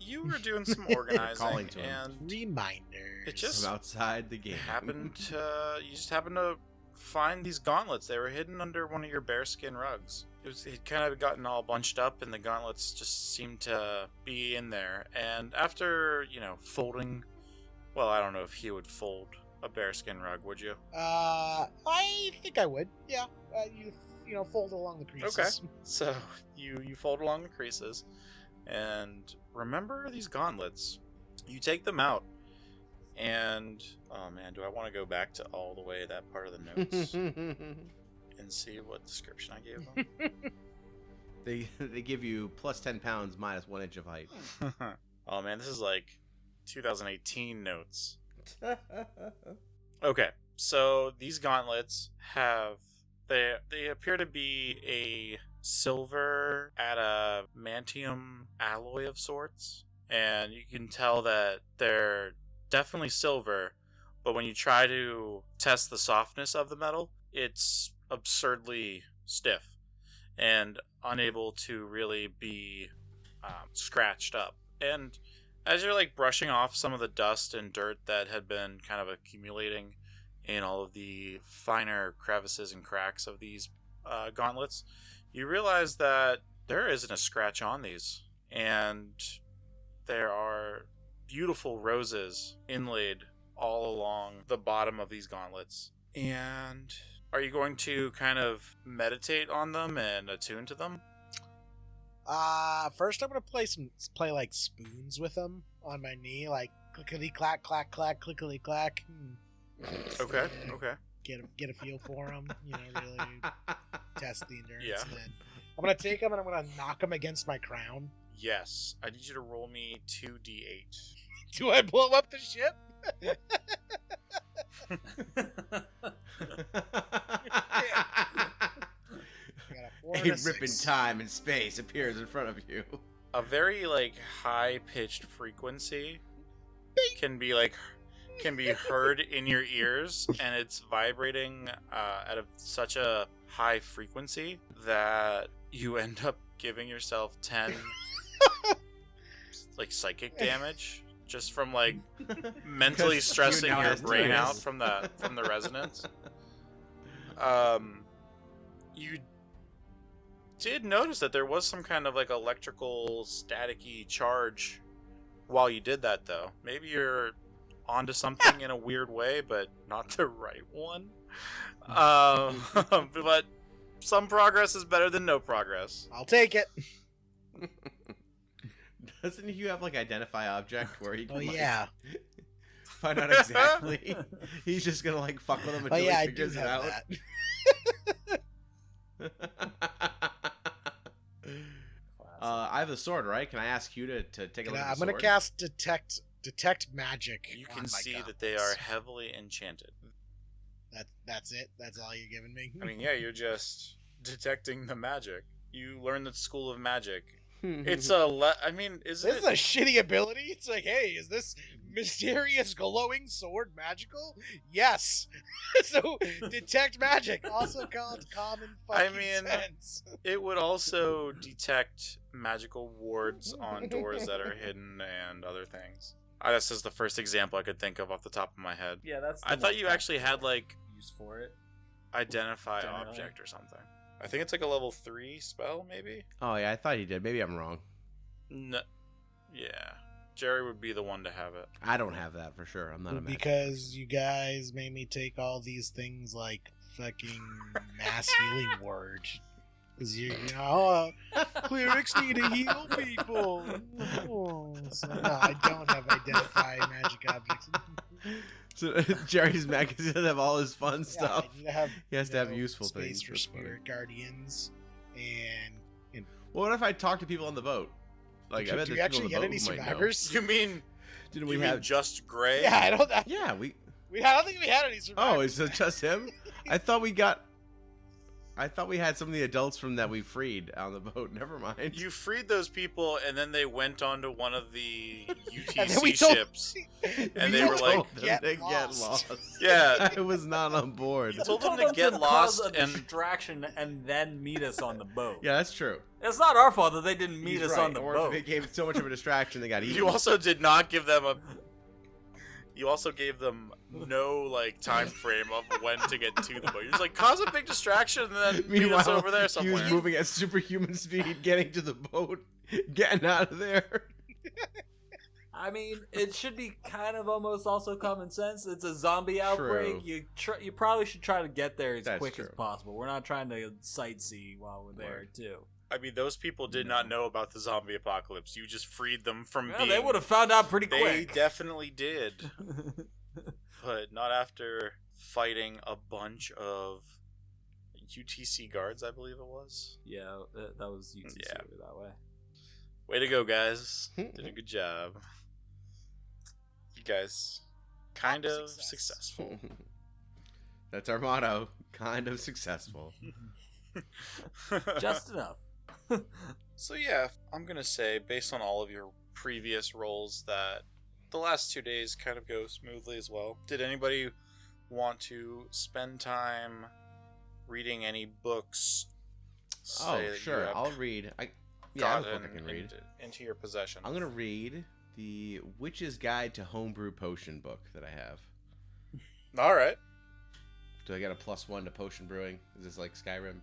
[SPEAKER 4] You were doing some organizing,
[SPEAKER 5] Calling to him.
[SPEAKER 4] and
[SPEAKER 3] Reminders.
[SPEAKER 4] it just
[SPEAKER 5] From outside the game.
[SPEAKER 4] you just happened to find these gauntlets. They were hidden under one of your bearskin rugs. It kind of gotten all bunched up, and the gauntlets just seemed to be in there. And after, folding, well, I don't know if he would fold a bearskin rug, would you?
[SPEAKER 3] I think I would. Yeah. You fold along the creases.
[SPEAKER 4] Okay. So you fold along the creases, and remember these gauntlets. You take them out, and oh man, do I want to go back to all the way that part of the notes and see what description I gave them?
[SPEAKER 5] They give you plus 10 pounds minus 1 inch of height.
[SPEAKER 4] Oh man, this is like 2018 notes. Okay, so these gauntlets they appear to be a silver adamantium alloy of sorts, and you can tell that they're definitely silver, but when you try to test the softness of the metal, it's absurdly stiff and unable to really be scratched up. And as you're like brushing off some of the dust and dirt that had been kind of accumulating in all of the finer crevices and cracks of these gauntlets, you realize that there isn't a scratch on these, and there are beautiful roses inlaid all along the bottom of these gauntlets. And are you going to kind of meditate on them and attune to them?
[SPEAKER 3] First I'm gonna play like spoons with them on my knee, like clickety clack clack clack clickety clack.
[SPEAKER 4] Okay.
[SPEAKER 3] Get a feel for them, really test the endurance.
[SPEAKER 4] Yeah.
[SPEAKER 3] And then I'm gonna take them and I'm gonna knock them against my crown.
[SPEAKER 4] Yes. I need you to roll me 2d8.
[SPEAKER 3] Do I blow up the ship?
[SPEAKER 5] A rip in time and space appears in front of you.
[SPEAKER 4] A very high pitched frequency can be heard in your ears, and it's vibrating at such a high frequency that you end up giving yourself 10 psychic damage just from mentally stressing your brain out from the resonance. You did notice that there was some kind of electrical staticky charge while you did that, though. Maybe you're onto something in a weird way, but not the right one. But some progress is better than no progress.
[SPEAKER 3] I'll take it.
[SPEAKER 5] Doesn't he have like identify object where he can find out exactly? He's just gonna like fuck with him until he figures it out. I have the sword, right? Can I ask you to take a look at the
[SPEAKER 3] I'm
[SPEAKER 5] sword?
[SPEAKER 3] gonna cast detect magic.
[SPEAKER 4] You can see that they are heavily enchanted.
[SPEAKER 3] That's it. That's all you're giving me.
[SPEAKER 4] I mean, yeah, you're just detecting the magic. You learn the school of magic. It's I mean,
[SPEAKER 3] This is a shitty ability. It's like, hey, is this mysterious glowing sword magical? Yes. So detect magic, also called common fucking sense.
[SPEAKER 4] It would also detect magical wards on doors that are hidden and other things. This is the first example I could think of off the top of my head.
[SPEAKER 2] Yeah, that's.
[SPEAKER 4] I thought you actually had like
[SPEAKER 2] use for it.
[SPEAKER 4] Identify
[SPEAKER 2] Generally.
[SPEAKER 4] object or something. I think it's like a level 3 spell, maybe.
[SPEAKER 5] Oh yeah, I thought he did. Maybe I'm wrong.
[SPEAKER 4] No. Yeah, Jerry would be the one to have it.
[SPEAKER 5] I don't have that for sure. I'm not a magic
[SPEAKER 3] because you guys made me take all these things like fucking mass healing word. Because you know, clerics need to heal people. Oh, so no, I don't have identify magic objects.
[SPEAKER 5] So Jerry's mad because he doesn't have all his fun stuff.
[SPEAKER 3] I need to have,
[SPEAKER 5] he has to have useful
[SPEAKER 3] space
[SPEAKER 5] things.
[SPEAKER 3] for spirit guardians and.
[SPEAKER 5] Well, what if I talk to people on the boat? Like, I bet
[SPEAKER 3] do we
[SPEAKER 5] there's
[SPEAKER 3] actually
[SPEAKER 5] people on
[SPEAKER 3] get
[SPEAKER 5] the
[SPEAKER 3] any
[SPEAKER 5] boat who might know.
[SPEAKER 3] survivors?
[SPEAKER 4] You mean?
[SPEAKER 5] Didn't we
[SPEAKER 4] you
[SPEAKER 5] have
[SPEAKER 4] mean just Gray?
[SPEAKER 3] Yeah, I don't.
[SPEAKER 5] Yeah,
[SPEAKER 3] I don't think we had any survivors.
[SPEAKER 5] Oh, is it just him? I thought we had some of the adults from that we freed on the boat. Never mind.
[SPEAKER 4] You freed those people, and then they went onto one of the
[SPEAKER 3] And then we
[SPEAKER 4] UTC
[SPEAKER 3] told-
[SPEAKER 4] ships, and they were like,
[SPEAKER 5] Get lost.
[SPEAKER 4] "Yeah,
[SPEAKER 5] I was not on board.
[SPEAKER 4] You told them to get lost
[SPEAKER 2] cause a
[SPEAKER 4] and
[SPEAKER 2] distraction and then meet us on the boat.
[SPEAKER 5] Yeah, that's true.
[SPEAKER 2] It's not our fault that they didn't meet
[SPEAKER 5] He's
[SPEAKER 2] us
[SPEAKER 5] right.
[SPEAKER 2] on the
[SPEAKER 5] or
[SPEAKER 2] boat.
[SPEAKER 5] if they gave it so much of a distraction, they got eaten.
[SPEAKER 4] You also did not give them a. You also gave them no like time frame of when to get to the boat. You're just like cause a big distraction and then meet us over there
[SPEAKER 5] he
[SPEAKER 4] somewhere.
[SPEAKER 5] was moving at superhuman speed, getting to the boat, getting out of there.
[SPEAKER 2] I mean, it should be kind of almost also common sense. It's a zombie outbreak.
[SPEAKER 5] True.
[SPEAKER 2] You probably should try to get there as
[SPEAKER 5] That's
[SPEAKER 2] quick as
[SPEAKER 5] true.
[SPEAKER 2] possible. We're not trying to sightsee while we're there, too.
[SPEAKER 4] I mean, those people did not know about the zombie apocalypse. You just freed them from
[SPEAKER 2] Well,
[SPEAKER 4] being.
[SPEAKER 2] they would have found out pretty
[SPEAKER 4] They
[SPEAKER 2] quick.
[SPEAKER 4] definitely did, but not after fighting a bunch of UTC guards. I believe it was.
[SPEAKER 2] Yeah, that was UTC that way.
[SPEAKER 4] Way to go, guys! Did a good job. You guys, kind of successful.
[SPEAKER 5] That's our motto. Kind of successful.
[SPEAKER 2] Just enough.
[SPEAKER 4] So yeah, I'm gonna say, based on all of your previous rolls, that the last 2 days kind of go smoothly as well. Did anybody want to spend time reading any books?
[SPEAKER 5] Oh,
[SPEAKER 4] say that you
[SPEAKER 5] sure.
[SPEAKER 4] have
[SPEAKER 5] I'll read. Yeah, I
[SPEAKER 4] gotten
[SPEAKER 5] can read.
[SPEAKER 4] into your possession.
[SPEAKER 5] I'm gonna read the Witch's Guide to Homebrew Potion book that I have.
[SPEAKER 4] All right.
[SPEAKER 5] Do I get a +1 to potion brewing? Is this like Skyrim?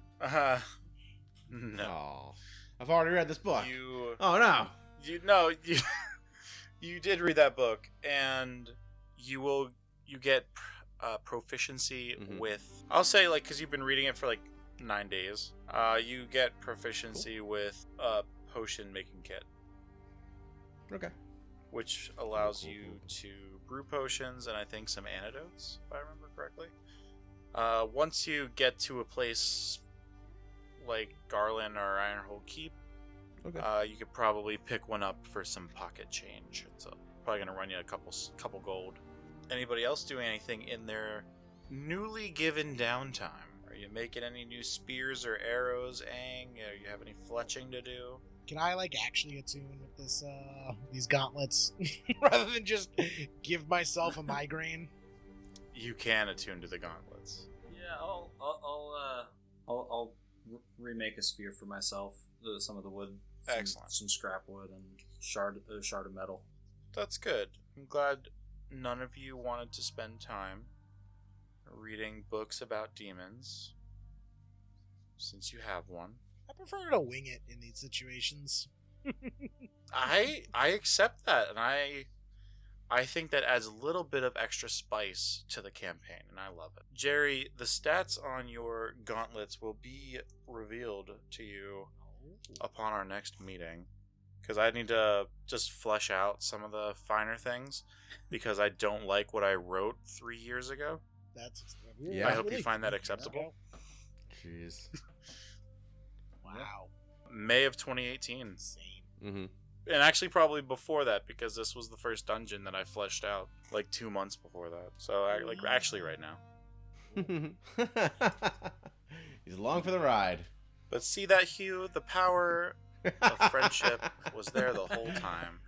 [SPEAKER 4] No.
[SPEAKER 5] Oh, I've already read this book.
[SPEAKER 4] You.
[SPEAKER 5] Oh no.
[SPEAKER 4] You you did read that book, and you get proficiency with. I'll say like because you've been reading it for like 9 days. You get proficiency with a potion making kit.
[SPEAKER 5] Okay.
[SPEAKER 4] Which allows you to brew potions and I think some antidotes, if I remember correctly. Once you get to a place like Garland or Ironhold Keep, you could probably pick one up for some pocket change. It's probably going to run you a couple gold. Anybody else doing anything in their newly given downtime? Are you making any new spears or arrows, Aang? Are you have any fletching to do?
[SPEAKER 3] Can I like actually attune with this these gauntlets rather than just give myself a migraine?
[SPEAKER 4] You can attune to the gauntlets.
[SPEAKER 2] Yeah, I'll remake a spear for myself. Some of the wood,
[SPEAKER 4] Excellent.
[SPEAKER 2] Some scrap wood and shard of metal.
[SPEAKER 4] That's good. I'm glad none of you wanted to spend time reading books about demons, since you have one.
[SPEAKER 3] I prefer to wing it in these situations.
[SPEAKER 4] I accept that, and I think that adds a little bit of extra spice to the campaign, and I love it. Jerry, the stats on your gauntlets will be revealed to you upon our next meeting, because I need to just flesh out some of the finer things because I don't like what I wrote 3 years ago.
[SPEAKER 5] Yeah.
[SPEAKER 4] I hope you find that acceptable.
[SPEAKER 5] Jeez.
[SPEAKER 3] Wow.
[SPEAKER 4] May of 2018.
[SPEAKER 5] Mm-hmm.
[SPEAKER 4] And actually probably before that, because this was the first dungeon that I fleshed out like 2 months before that. So actually right now.
[SPEAKER 5] He's along for the ride.
[SPEAKER 4] But see that, Hugh? The power of friendship was there the whole time.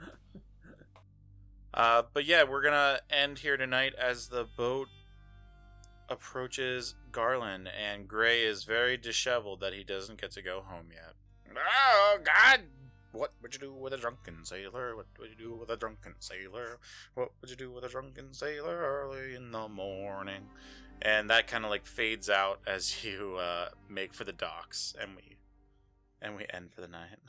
[SPEAKER 4] But yeah, we're gonna end here tonight as the boat approaches Garland, and Gray is very disheveled that he doesn't get to go home yet. Oh, God! What would you do with a drunken sailor? What would you do with a drunken sailor? What would you do with a drunken sailor early in the morning? And that kind of like fades out as you make for the docks, and we end for the night.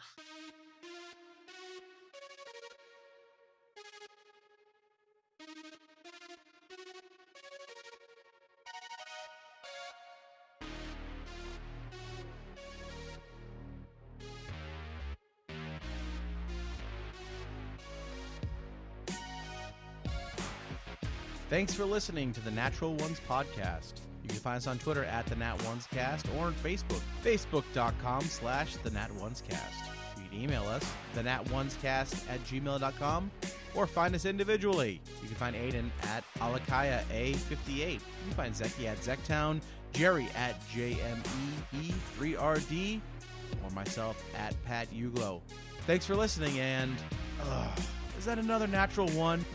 [SPEAKER 1] Thanks for listening to the Natural Ones podcast. You can find us on Twitter at the Nat Ones Cast or on Facebook, facebook.com/the Nat Ones Cast. You can email us, thenatonescast@gmail.com, or find us individually. You can find Aiden at Alakaya A58. You can find Zeki at Zektown, Jerry at JMEE3RD, or myself at Pat Uglo. Thanks for listening, and is that another natural one?